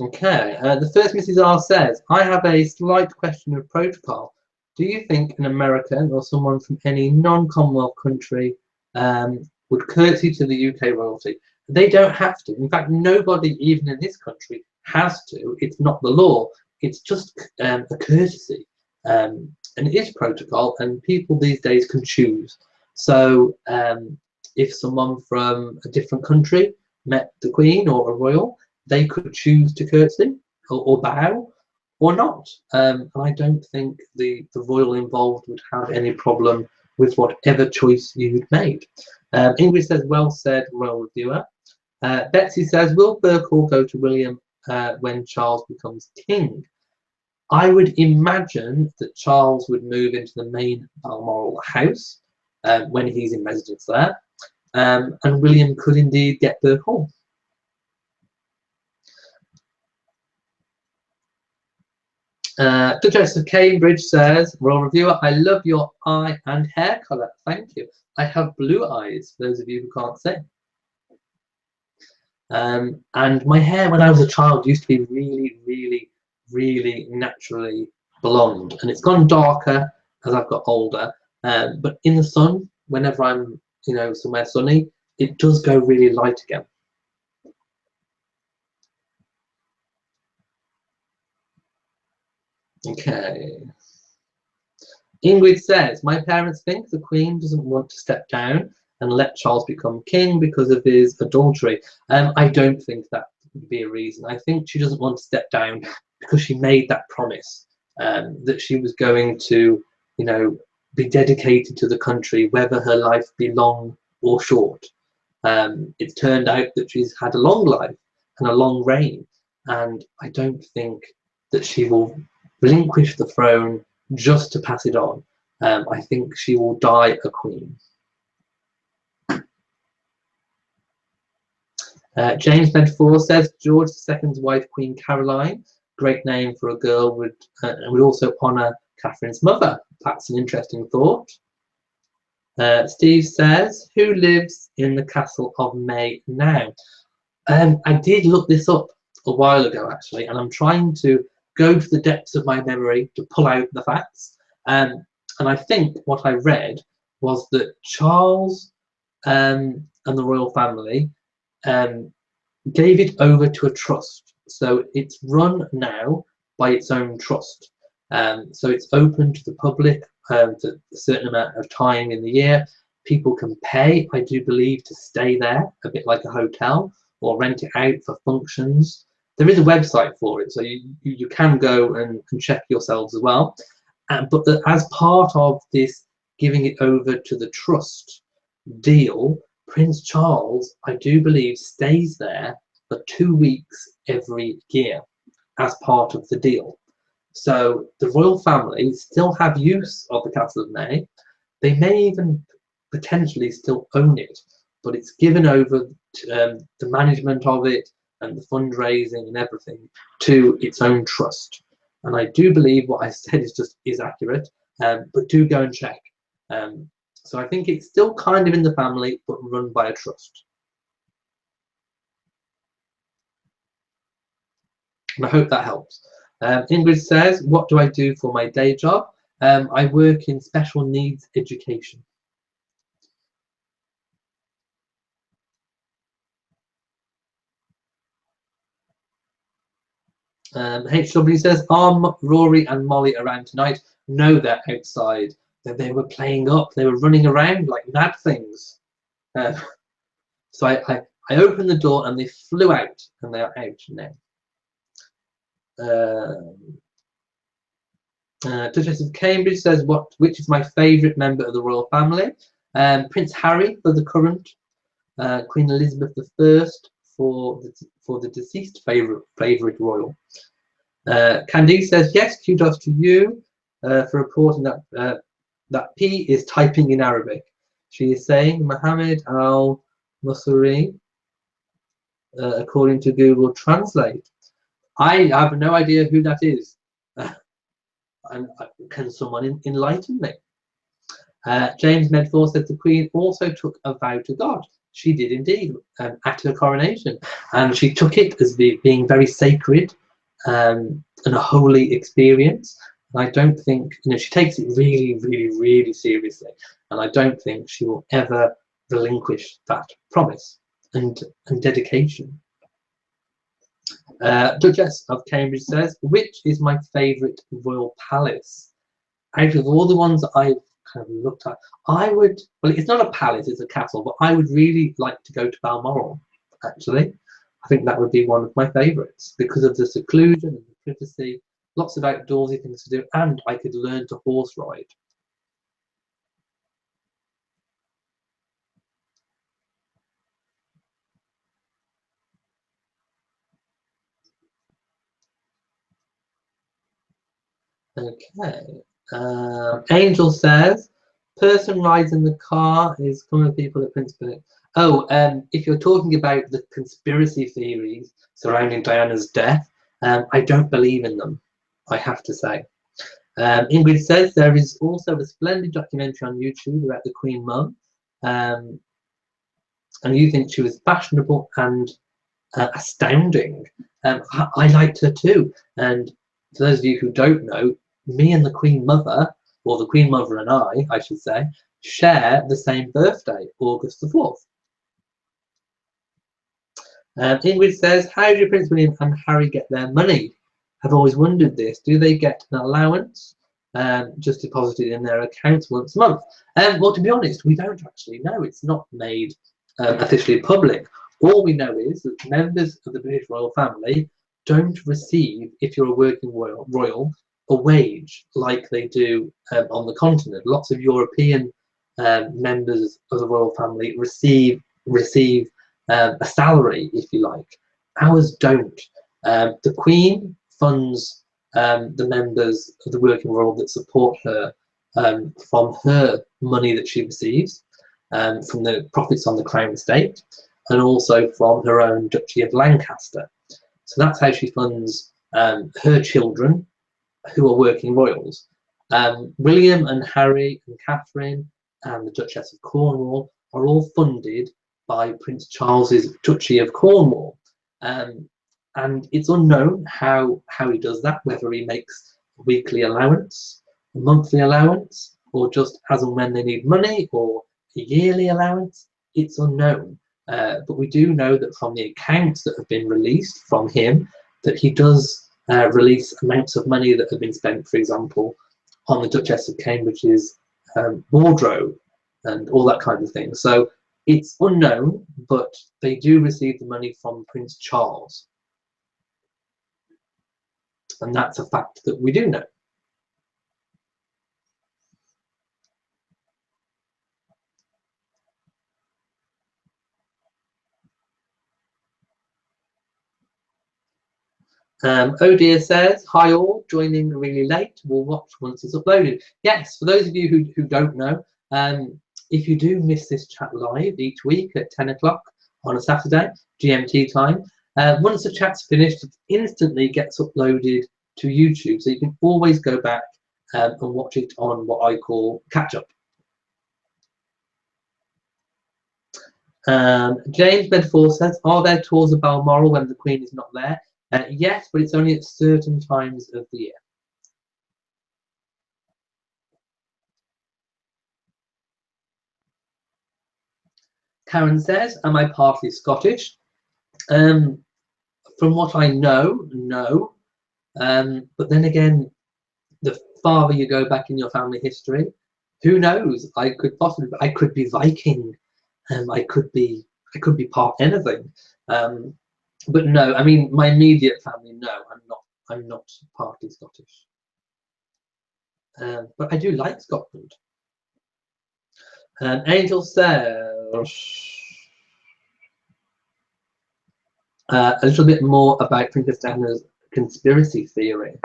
Okay, the first Mrs. R says, I have a slight question of protocol. Do you think an American or someone from any non-Commonwealth country would curtsy to the UK royalty? They don't have to. In fact, nobody, even in this country, has to. It's not the law. It's just a courtesy. And it is protocol, and people these days can choose. So if someone from a different country met the Queen or a royal, they could choose to curtsy or bow or not. And I don't think the royal involved would have any problem with whatever choice you'd made. Ingrid says, well said, royal reviewer. Betsy says, will Berkehall go to William when Charles becomes king? I would imagine that Charles would move into the main Balmoral house when he's in residence there. And William could indeed get Berkehall. Duchess of Cambridge says, royal reviewer, I love your eye and hair colour. Thank you. I have blue eyes, for those of you who can't see. And my hair when I was a child used to be really, really, really naturally blonde. And it's gone darker as I've got older. But in the sun, whenever I'm, you know, somewhere sunny, it does go really light again. Okay. Ingrid says, my parents think the Queen doesn't want to step down and let Charles become king because of his adultery. I don't think that would be a reason. I think she doesn't want to step down because she made that promise that she was going to, you know, be dedicated to the country, whether her life be long or short. It's turned out that she's had a long life and a long reign, and I don't think that she will relinquish the throne just to pass it on. I think she will die a queen. James Bedford says George II's wife, Queen Caroline, great name for a girl, would also honour Catherine's mother. That's an interesting thought. Steve says, who lives in the Castle of May now? I did look this up a while ago, actually, and I'm trying to go to the depths of my memory to pull out the facts. And I think what I read was that Charles and the royal family gave it over to a trust. So it's run now by its own trust. So it's open to the public to a certain amount of time in the year. People can pay, I do believe, to stay there, a bit like a hotel, or rent it out for functions. There is a website for it, so you can go and check yourselves as well. But as part of this giving it over to the trust deal, Prince Charles, I do believe, stays there for 2 weeks every year as part of the deal. So the royal family still have use of the Castle of May. They may even potentially still own it, but it's given over to, the management of it and the fundraising and everything to its own trust. And I do believe what I said is accurate, but do go and check. So I think it's still kind of in the family, but run by a trust. And I hope that helps. Ingrid says, what do I do for my day job? I work in special needs education. HW says, are Rory and Molly around tonight? No, they're outside. They were playing up. They were running around like mad things. So I opened the door and they flew out, and they are out now. Duchess of Cambridge says, which is my favourite member of the royal family? Prince Harry for the current, Queen Elizabeth I for the deceased favourite royal. Candice says, yes, kudos to you for reporting that that P is typing in Arabic. She is saying Mohammed al-Masuri, according to Google Translate. I have no idea who that is. And can someone enlighten me? James Medford says the Queen also took a vow to God. She did indeed at her coronation, and she took it as being very sacred and a holy experience. And I don't think, she takes it really, really, really seriously, and I don't think she will ever relinquish that promise and dedication. Duchess of Cambridge says, which is my favourite royal palace? Out of all the ones that I've kind of looked at, I would, well, it's not a palace, it's a castle, but I would really like to go to Balmoral, actually. I think that would be one of my favourites because of the seclusion and the privacy, lots of outdoorsy things to do, and I could learn to horse ride. Okay. Angel says, person rides in the car is common people at Prince Philip. Oh, if you're talking about the conspiracy theories surrounding Diana's death, I don't believe in them, I have to say. Ingrid says there is also a splendid documentary on YouTube about the Queen Mum, and you think she was fashionable and astounding. I liked her too, and for those of you who don't know, me and the Queen Mother, or the Queen Mother and I should say, share the same birthday, August the 4th. Ingrid says, how do Prince William and Harry get their money? I've always wondered this. Do they get an allowance just deposited in their accounts once a month? Well, to be honest, we don't actually know. It's not made officially public. All we know is that members of the British royal family don't receive, if you're a working royal, a wage like they do on the continent. Lots of European members of the royal family receive a salary, if you like. Ours don't. The Queen funds the members of the working royal that support her from her money that she receives, from the profits on the Crown estate, and also from her own Duchy of Lancaster. So that's how she funds her children, who are working royals. William and Harry and Catherine and the Duchess of Cornwall are all funded by Prince Charles's Duchy of Cornwall. And it's unknown how he does that, whether he makes a weekly allowance, a monthly allowance, or just as and when they need money, or a yearly allowance. It's unknown. But we do know that from the accounts that have been released from him, that he does release amounts of money that have been spent, for example, on the Duchess of Cambridge's wardrobe and all that kind of thing. So it's unknown, but they do receive the money from Prince Charles. And that's a fact that we do know. Oh dear says, hi all, joining really late, we'll watch once it's uploaded. Yes, for those of you who don't know, if you do miss this chat live each week at 10 o'clock on a Saturday, GMT time, once the chat's finished, it instantly gets uploaded to YouTube, so you can always go back and watch it on what I call catch-up. James Bedford says, are there tours of Balmoral when the Queen is not there? Yes, but it's only at certain times of the year. Karen says, am I partly Scottish? From what I know, no. But then again, the farther you go back in your family history, who knows? I could be Viking, I could be part anything. But no, I mean my immediate family, no, I'm not partly Scottish. But I do like Scotland. Angel says a little bit more about Princess Diana's conspiracy theory.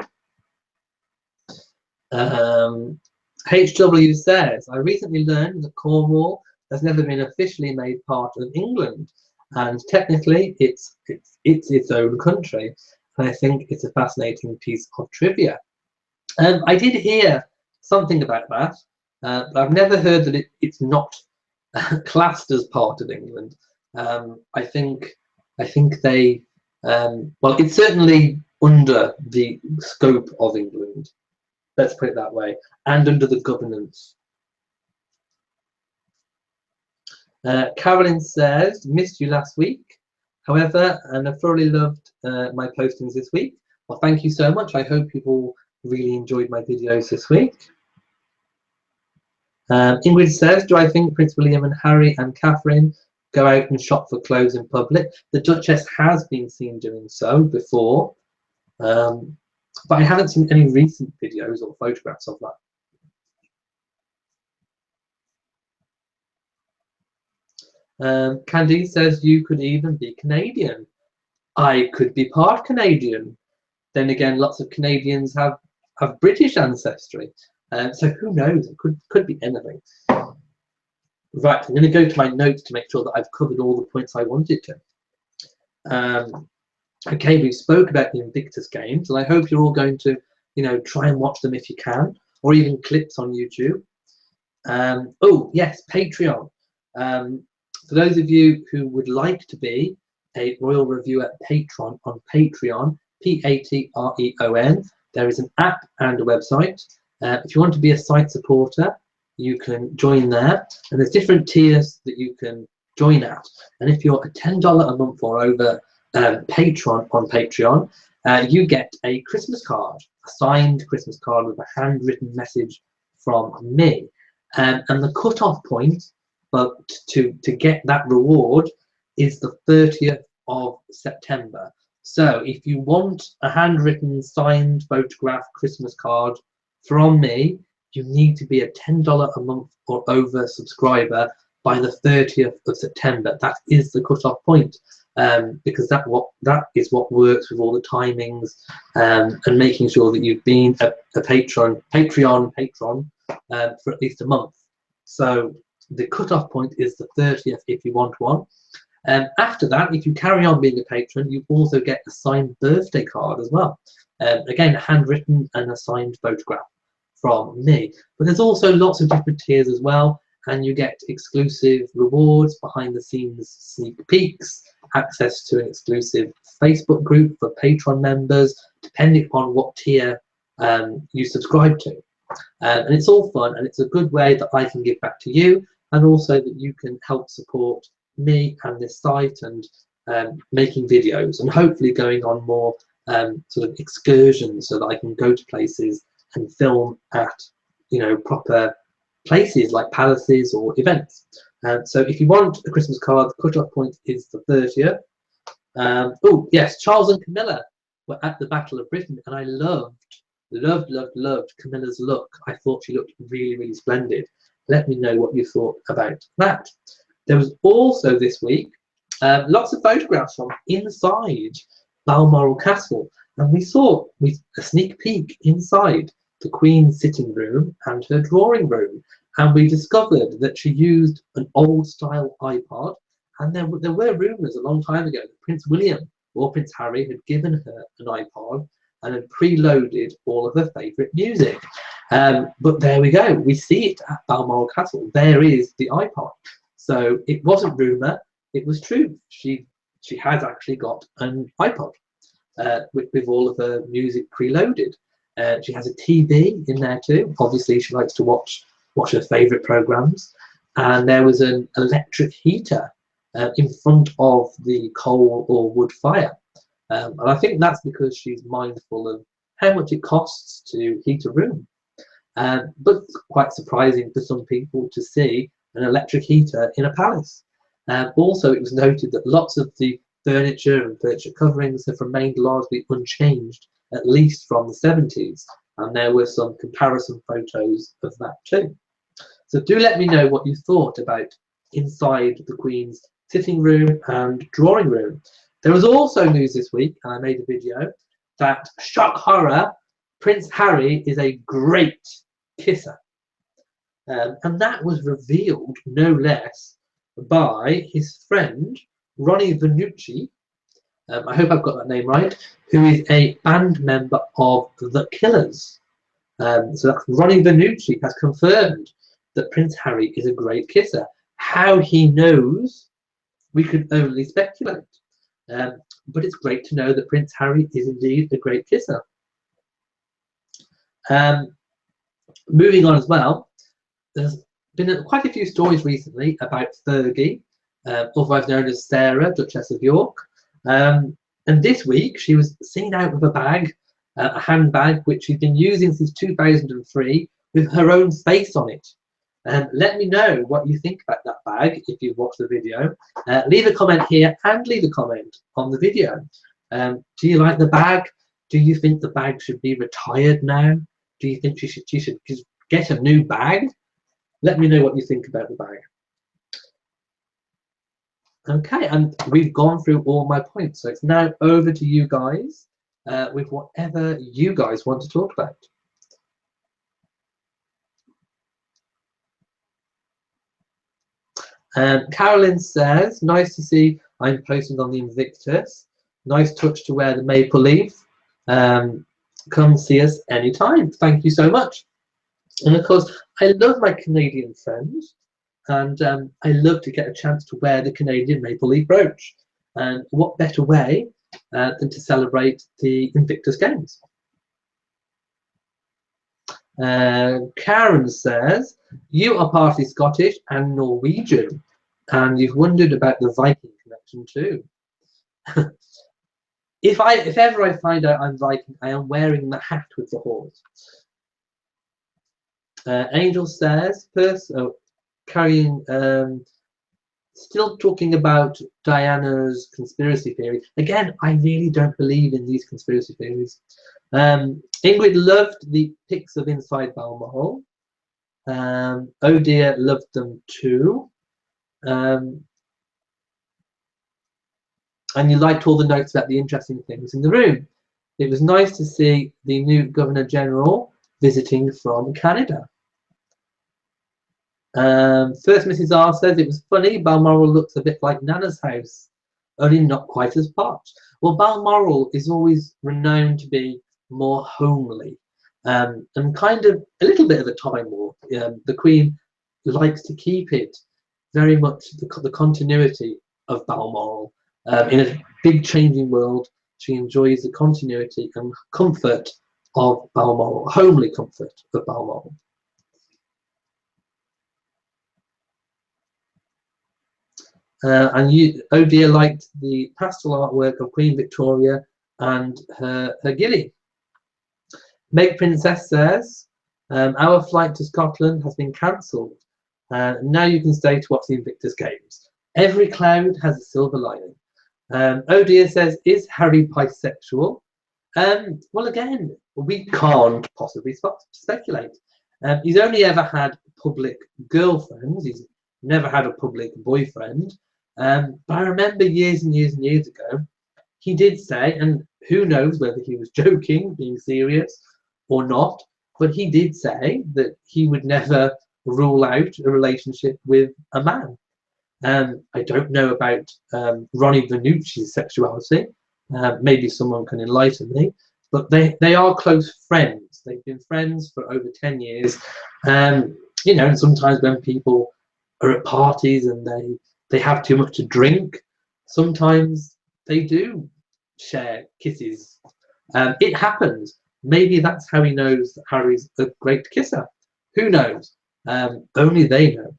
HW says, I recently learned that Cornwall has never been officially made part of England, and technically it's its own country. And I think it's a fascinating piece of trivia. I did hear something about that, but I've never heard that it's not classed as part of England. I think they well, it's certainly under the scope of England. Let's put it that way, and under the governance. Carolyn says, missed you last week, however, and I thoroughly loved my postings this week. Well, thank you so much. I hope you've all really enjoyed my videos this week. Ingrid says, do I think Prince William and Harry and Catherine go out and shop for clothes in public? The Duchess has been seen doing so before, but I haven't seen any recent videos or photographs of that. Candice says, you could even be Canadian. I could be part Canadian. Then again, lots of Canadians have British ancestry. So who knows? It could be anything. Right, I'm going to go to my notes to make sure that I've covered all the points I wanted to. Okay, we spoke about the Invictus Games, and I hope you're all going to, try and watch them if you can, or even clips on YouTube. Oh yes, Patreon. For those of you who would like to be a royal reviewer patron on Patreon, Patreon, there is an app and a website. If you want to be a site supporter, you can join there, and there's different tiers that you can join at. And if you're a $10 a month or over patron on Patreon, you get a Christmas card, a signed Christmas card with a handwritten message from me. And the cut-off point, but to get that reward, is the 30th of September. So if you want a handwritten, signed, photographed Christmas card from me, you need to be a $10 a month or over subscriber by the 30th of September. That is the cut-off point, because that is what works with all the timings and making sure that you've been a Patreon for at least a month. So the cut-off point is the 30th if you want one. After that, if you carry on being a patron, you also get a signed birthday card as well. Again, handwritten and a signed photograph from me. But there's also lots of different tiers as well, and you get exclusive rewards, behind the scenes sneak peeks, access to an exclusive Facebook group for Patreon members, depending on what tier you subscribe to. And it's all fun, and it's a good way that I can give back to you, and also that you can help support me and this site, and making videos, and hopefully going on more sort of excursions, so that I can go to places and film at, you know, proper places like palaces or events. So if you want a Christmas card, the cut-off point is the 30th. Oh yes, Charles and Camilla were at the Battle of Britain, and I loved Camilla's look. I thought she looked really, really splendid. Let me know what you thought about that. There was also this week lots of photographs from inside Balmoral Castle, and we saw a sneak peek inside the Queen's sitting room and her drawing room, and we discovered that she used an old style iPod, and there were rumours a long time ago that Prince William or Prince Harry had given her an iPod and had preloaded all of her favourite music. But there we go, we see it at Balmoral Castle. There is the iPod. So it wasn't rumour, it was true. She has actually got an iPod with all of her music preloaded. She has a TV in there too. Obviously, she likes to watch her favourite programmes. And there was an electric heater in front of the coal or wood fire. And I think that's because she's mindful of how much it costs to heat a room. But quite surprising for some people to see an electric heater in a palace. Also, it was noted that lots of the furniture and furniture coverings have remained largely unchanged, at least from the 70s, and there were some comparison photos of that too. So do let me know what you thought about inside the Queen's sitting room and drawing room. There was also news this week, and I made a video, that, shock horror, Prince Harry is a great kisser. And that was revealed no less by his friend Ronnie Vannucci, I hope I've got that name right, who is a band member of The Killers. So that's Ronnie Vannucci has confirmed that Prince Harry is a great kisser. How he knows, we can only speculate. But it's great to know that Prince Harry is indeed a great kisser. Moving on as well, there's been quite a few stories recently about Fergie, otherwise known as Sarah, Duchess of York. And this week she was seen out with a bag, a handbag, which she's been using since 2003 with her own face on it. Let me know what you think about that bag if you've watched the video. Leave a comment here and leave a comment on the video. Do you like the bag? Do you think the bag should be retired now? Do you think she should get a new bag? Let me know what you think about the bag. Okay, and we've gone through all my points, so it's now over to you guys with whatever you guys want to talk about. Carolyn says, nice to see I'm posting on the Invictus. Nice touch to wear the maple leaf. Come see us anytime. Thank you so much. And of course, I love my Canadian friends, and I love to get a chance to wear the Canadian maple leaf brooch. And what better way than to celebrate the Invictus Games? Karen says, you are partly Scottish and Norwegian, and you've wondered about the Viking connection too. If ever I find out I'm Viking, I am wearing the hat with the horse. Angel says, still talking about Diana's conspiracy theory. Again, I really don't believe in these conspiracy theories. Ingrid loved the pics of inside Balmoral. Oh dear, loved them too. And you liked all the notes about the interesting things in the room. It was nice to see the new Governor General visiting from Canada. First Mrs. R says, it was funny, Balmoral looks a bit like Nana's house, only not quite as posh. Well, Balmoral is always renowned to be more homely, and kind of a little bit of a time warp. The Queen likes to keep it very much the continuity of Balmoral. In a big changing world, she enjoys the continuity and comfort of Balmoral, homely comfort of Balmoral. And oh dear, liked the pastoral artwork of Queen Victoria and her gillie. Meg Princess says, our flight to Scotland has been cancelled. Now you can stay to watch the Invictus Games. Every cloud has a silver lining. Oh dear says, is Harry bisexual? Well, again, we can't possibly speculate. He's only ever had public girlfriends. He's never had a public boyfriend. But I remember years and years and years ago, he did say, and who knows whether he was joking, being serious or not, but he did say that he would never rule out a relationship with a man. I don't know about Ronnie Vannucci's sexuality. Maybe someone can enlighten me, but they are close friends. They've been friends for over 10 years. You know, and sometimes when people are at parties and they have too much to drink, sometimes they do share kisses. It happens. Maybe that's how he knows that Harry's a great kisser. Who knows? Only they know.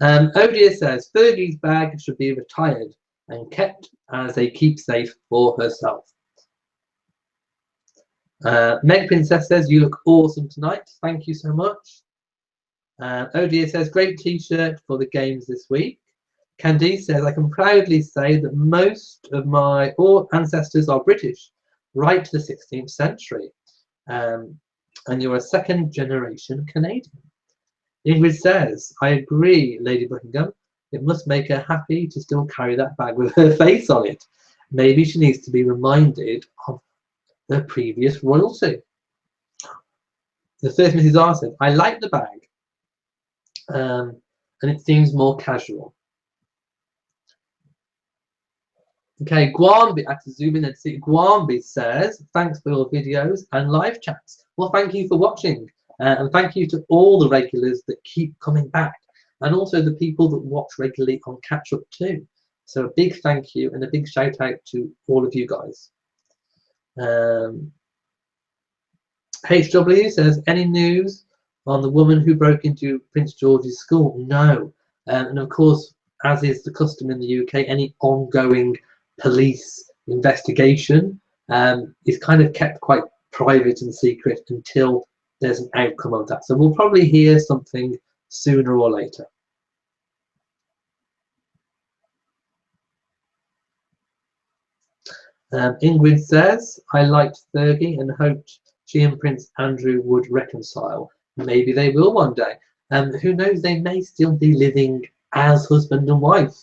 Odia says Fergie's bag should be retired and kept as a keepsake for herself. Meg Princess says you look awesome tonight. Thank you so much. Odia says great t-shirt for the games this week. Candice says I can proudly say that most of my ancestors are British, right to the 16th century. And you're a second generation Canadian. Ingrid says, I agree, Lady Buckingham. It must make her happy to still carry that bag with her face on it. Maybe she needs to be reminded of the previous royalty. The first Mrs. R said, I like the bag. And it seems more casual. Okay, Guambi, I have to zoom in and see. Guambi says, thanks for your videos and live chats. Well, thank you for watching. And thank you to all the regulars that keep coming back. And also the people that watch regularly on Catch Up too. So a big thank you and a big shout out to all of you guys. HW says, any news on the woman who broke into Prince George's school? No. And of course, as is the custom in the UK, any ongoing police investigation is kind of kept quite private and secret until there's an outcome of that. So we'll probably hear something sooner or later. Ingrid says, I liked Fergie and hoped she and Prince Andrew would reconcile. Maybe they will one day. Who knows, they may still be living as husband and wife.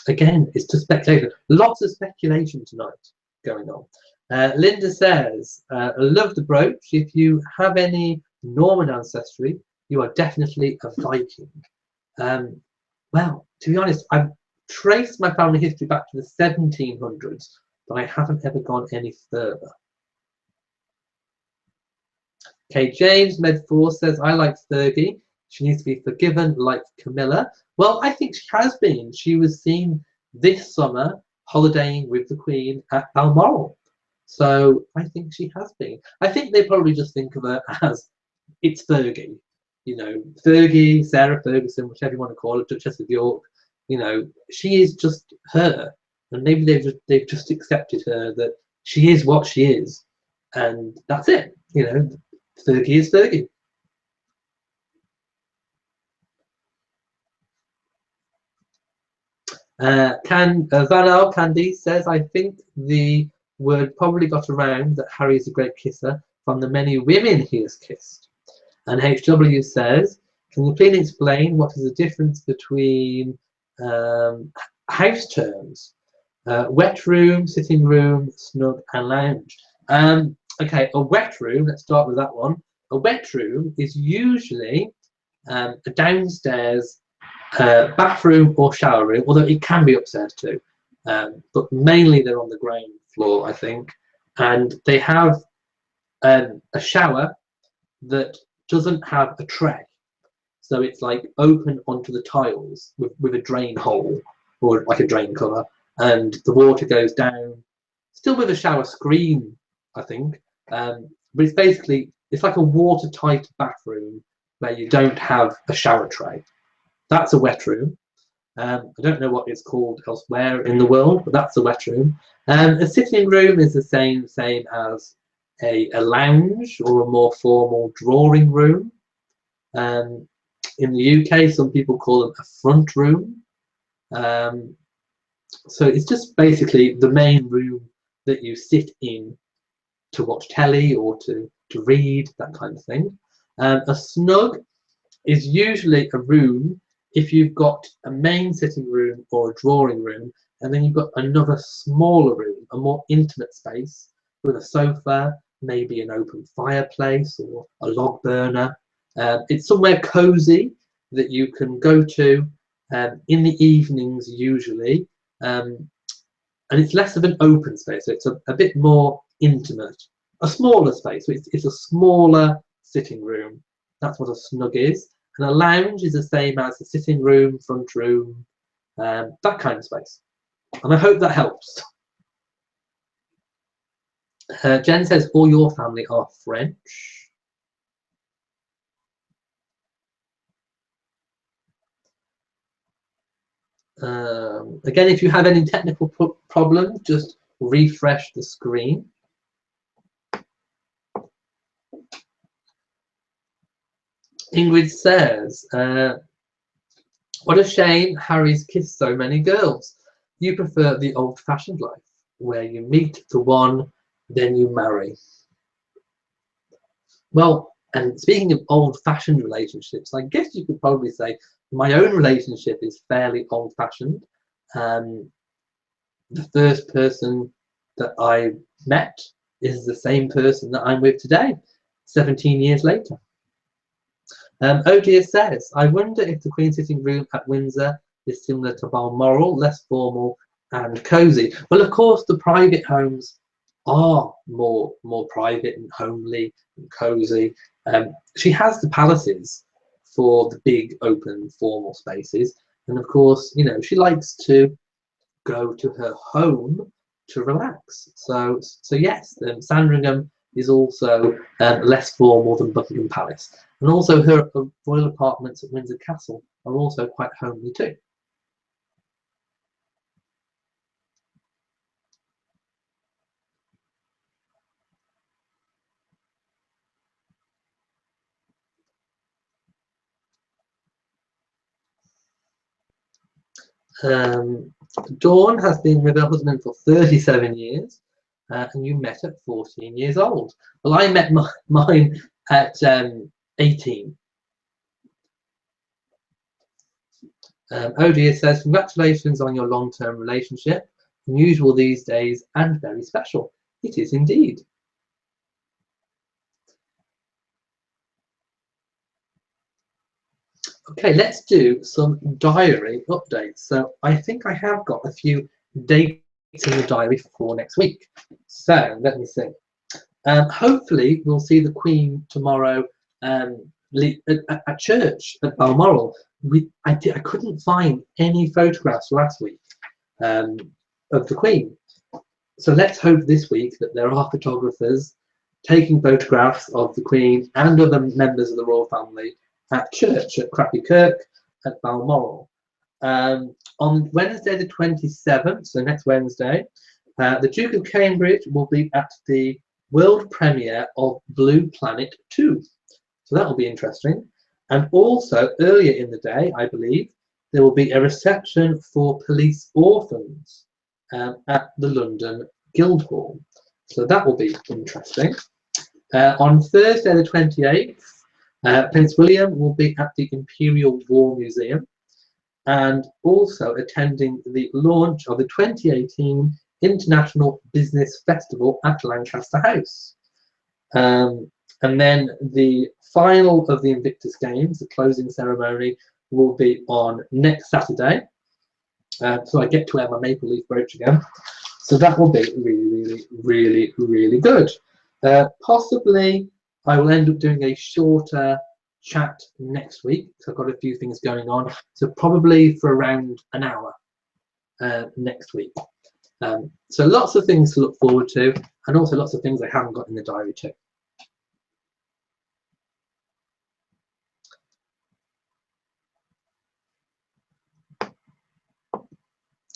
Again, it's just speculation. Lots of speculation tonight going on. Linda says, I love the brooch. If you have any Norman ancestry, you are definitely a Viking. Well, to be honest, I've traced my family history back to the 1700s, but I haven't ever gone any further. Okay, James Med4 says, I like Fergie. She needs to be forgiven like Camilla. Well, I think she has been. She was seen this summer holidaying with the Queen at Balmoral. So I think she has been. I think they probably just think of her as it's Fergie. You know, Fergie, Sarah Ferguson, whichever you want to call her, Duchess of York. You know, she is just her. And maybe they've just accepted her that she is what she is. And that's it. You know, Fergie is Fergie. Vanal Candice says, I think the word probably got around that Harry is a great kisser from the many women he has kissed. And HW says, can you please explain what is the difference between house terms? Wet room, sitting room, snug and lounge. Okay, a wet room, let's start with that one. A wet room is usually a downstairs bathroom or shower room, although it can be upstairs too. But mainly they're on the ground floor, I think. And they have a shower that doesn't have a tray. So it's like open onto the tiles with a drain hole or like a drain cover, and the water goes down, still with a shower screen, I think. But it's basically, it's like a watertight bathroom where you don't have a shower tray. That's a wet room. I don't know what it's called elsewhere in the world, but that's a wet room. A sitting room is the same as a lounge or a more formal drawing room. In the UK, some people call them a front room. So it's just basically the main room that you sit in to watch telly or to read, that kind of thing. A snug is usually a room if you've got a main sitting room or a drawing room, and then you've got another smaller room, a more intimate space with a sofa, maybe an open fireplace or a log burner. It's somewhere cozy that you can go to in the evenings usually, and it's less of an open space, so it's a bit more intimate, a smaller space. So it's a smaller sitting room. That's what a snug is. And a lounge is the same as a sitting room, front room, that kind of space. And I hope that helps. Jen says, all your family are French. Again, if you have any technical problems, just refresh the screen. Ingrid says, what a shame Harry's kissed so many girls. You prefer the old-fashioned life, where you meet the one, then you marry. Well, and speaking of old-fashioned relationships, I guess you could probably say my own relationship is fairly old-fashioned. The first person that I met is the same person that I'm with today, 17 years later. Odia says, I wonder if the Queen sitting room at Windsor is similar to Balmoral, less formal and cosy. Well, of course, the private homes are more private and homely and cosy. She has the palaces for the big open formal spaces, and of course, you know, she likes to go to her home to relax. So yes, Sandringham is also less formal than Buckingham Palace, and also her royal apartments at Windsor Castle are also quite homely too. Dawn has been with her husband for 37 years, and you met at 14 years old. Well, I met mine at 18. Odia says, congratulations on your long-term relationship. Unusual these days and very special. It is indeed. Okay, let's do some diary updates. So I think I have got a few dates in the diary for next week. So let me see. Hopefully we'll see the Queen tomorrow at church at Balmoral. I couldn't find any photographs last week of the Queen. So let's hope this week that there are photographers taking photographs of the Queen and other members of the royal family at church at Crappie Kirk at Balmoral. On Wednesday the 27th, so next Wednesday, the Duke of Cambridge will be at the world premiere of Blue Planet 2. So that will be interesting. And also earlier in the day, I believe, there will be a reception for police orphans at the London Guildhall. So that will be interesting. On Thursday the 28th, Prince William will be at the Imperial War Museum and also attending the launch of the 2018 International Business Festival at Lancaster House. And then the final of the Invictus Games, the closing ceremony, will be on next Saturday. So I get to wear my maple leaf brooch again. So that will be really, really, really, really good. Possibly I will end up doing a shorter chat next week, so I've got a few things going on, so probably for around an hour next week. So lots of things to look forward to, and also lots of things I haven't got in the diary too.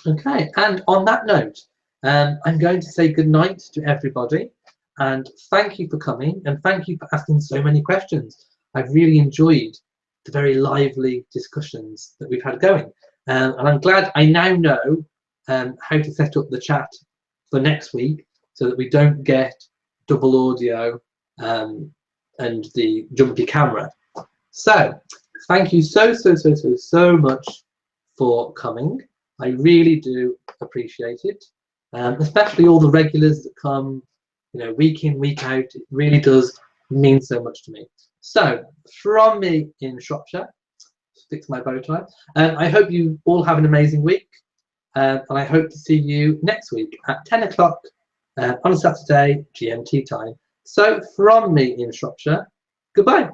Okay, and on that note, I'm going to say good night to everybody, and thank you for coming, and thank you for asking so many questions. I've really enjoyed the very lively discussions that we've had going, and I'm glad I now know how to set up the chat for next week so that we don't get double audio and the jumpy camera. So thank you so much for coming. I really do appreciate it, especially all the regulars that come, week in, week out. It really does mean so much to me. So from me in Shropshire, fix my bow tie. I hope you all have an amazing week, and I hope to see you next week at 10 o'clock on a Saturday GMT time. So from me in Shropshire, goodbye.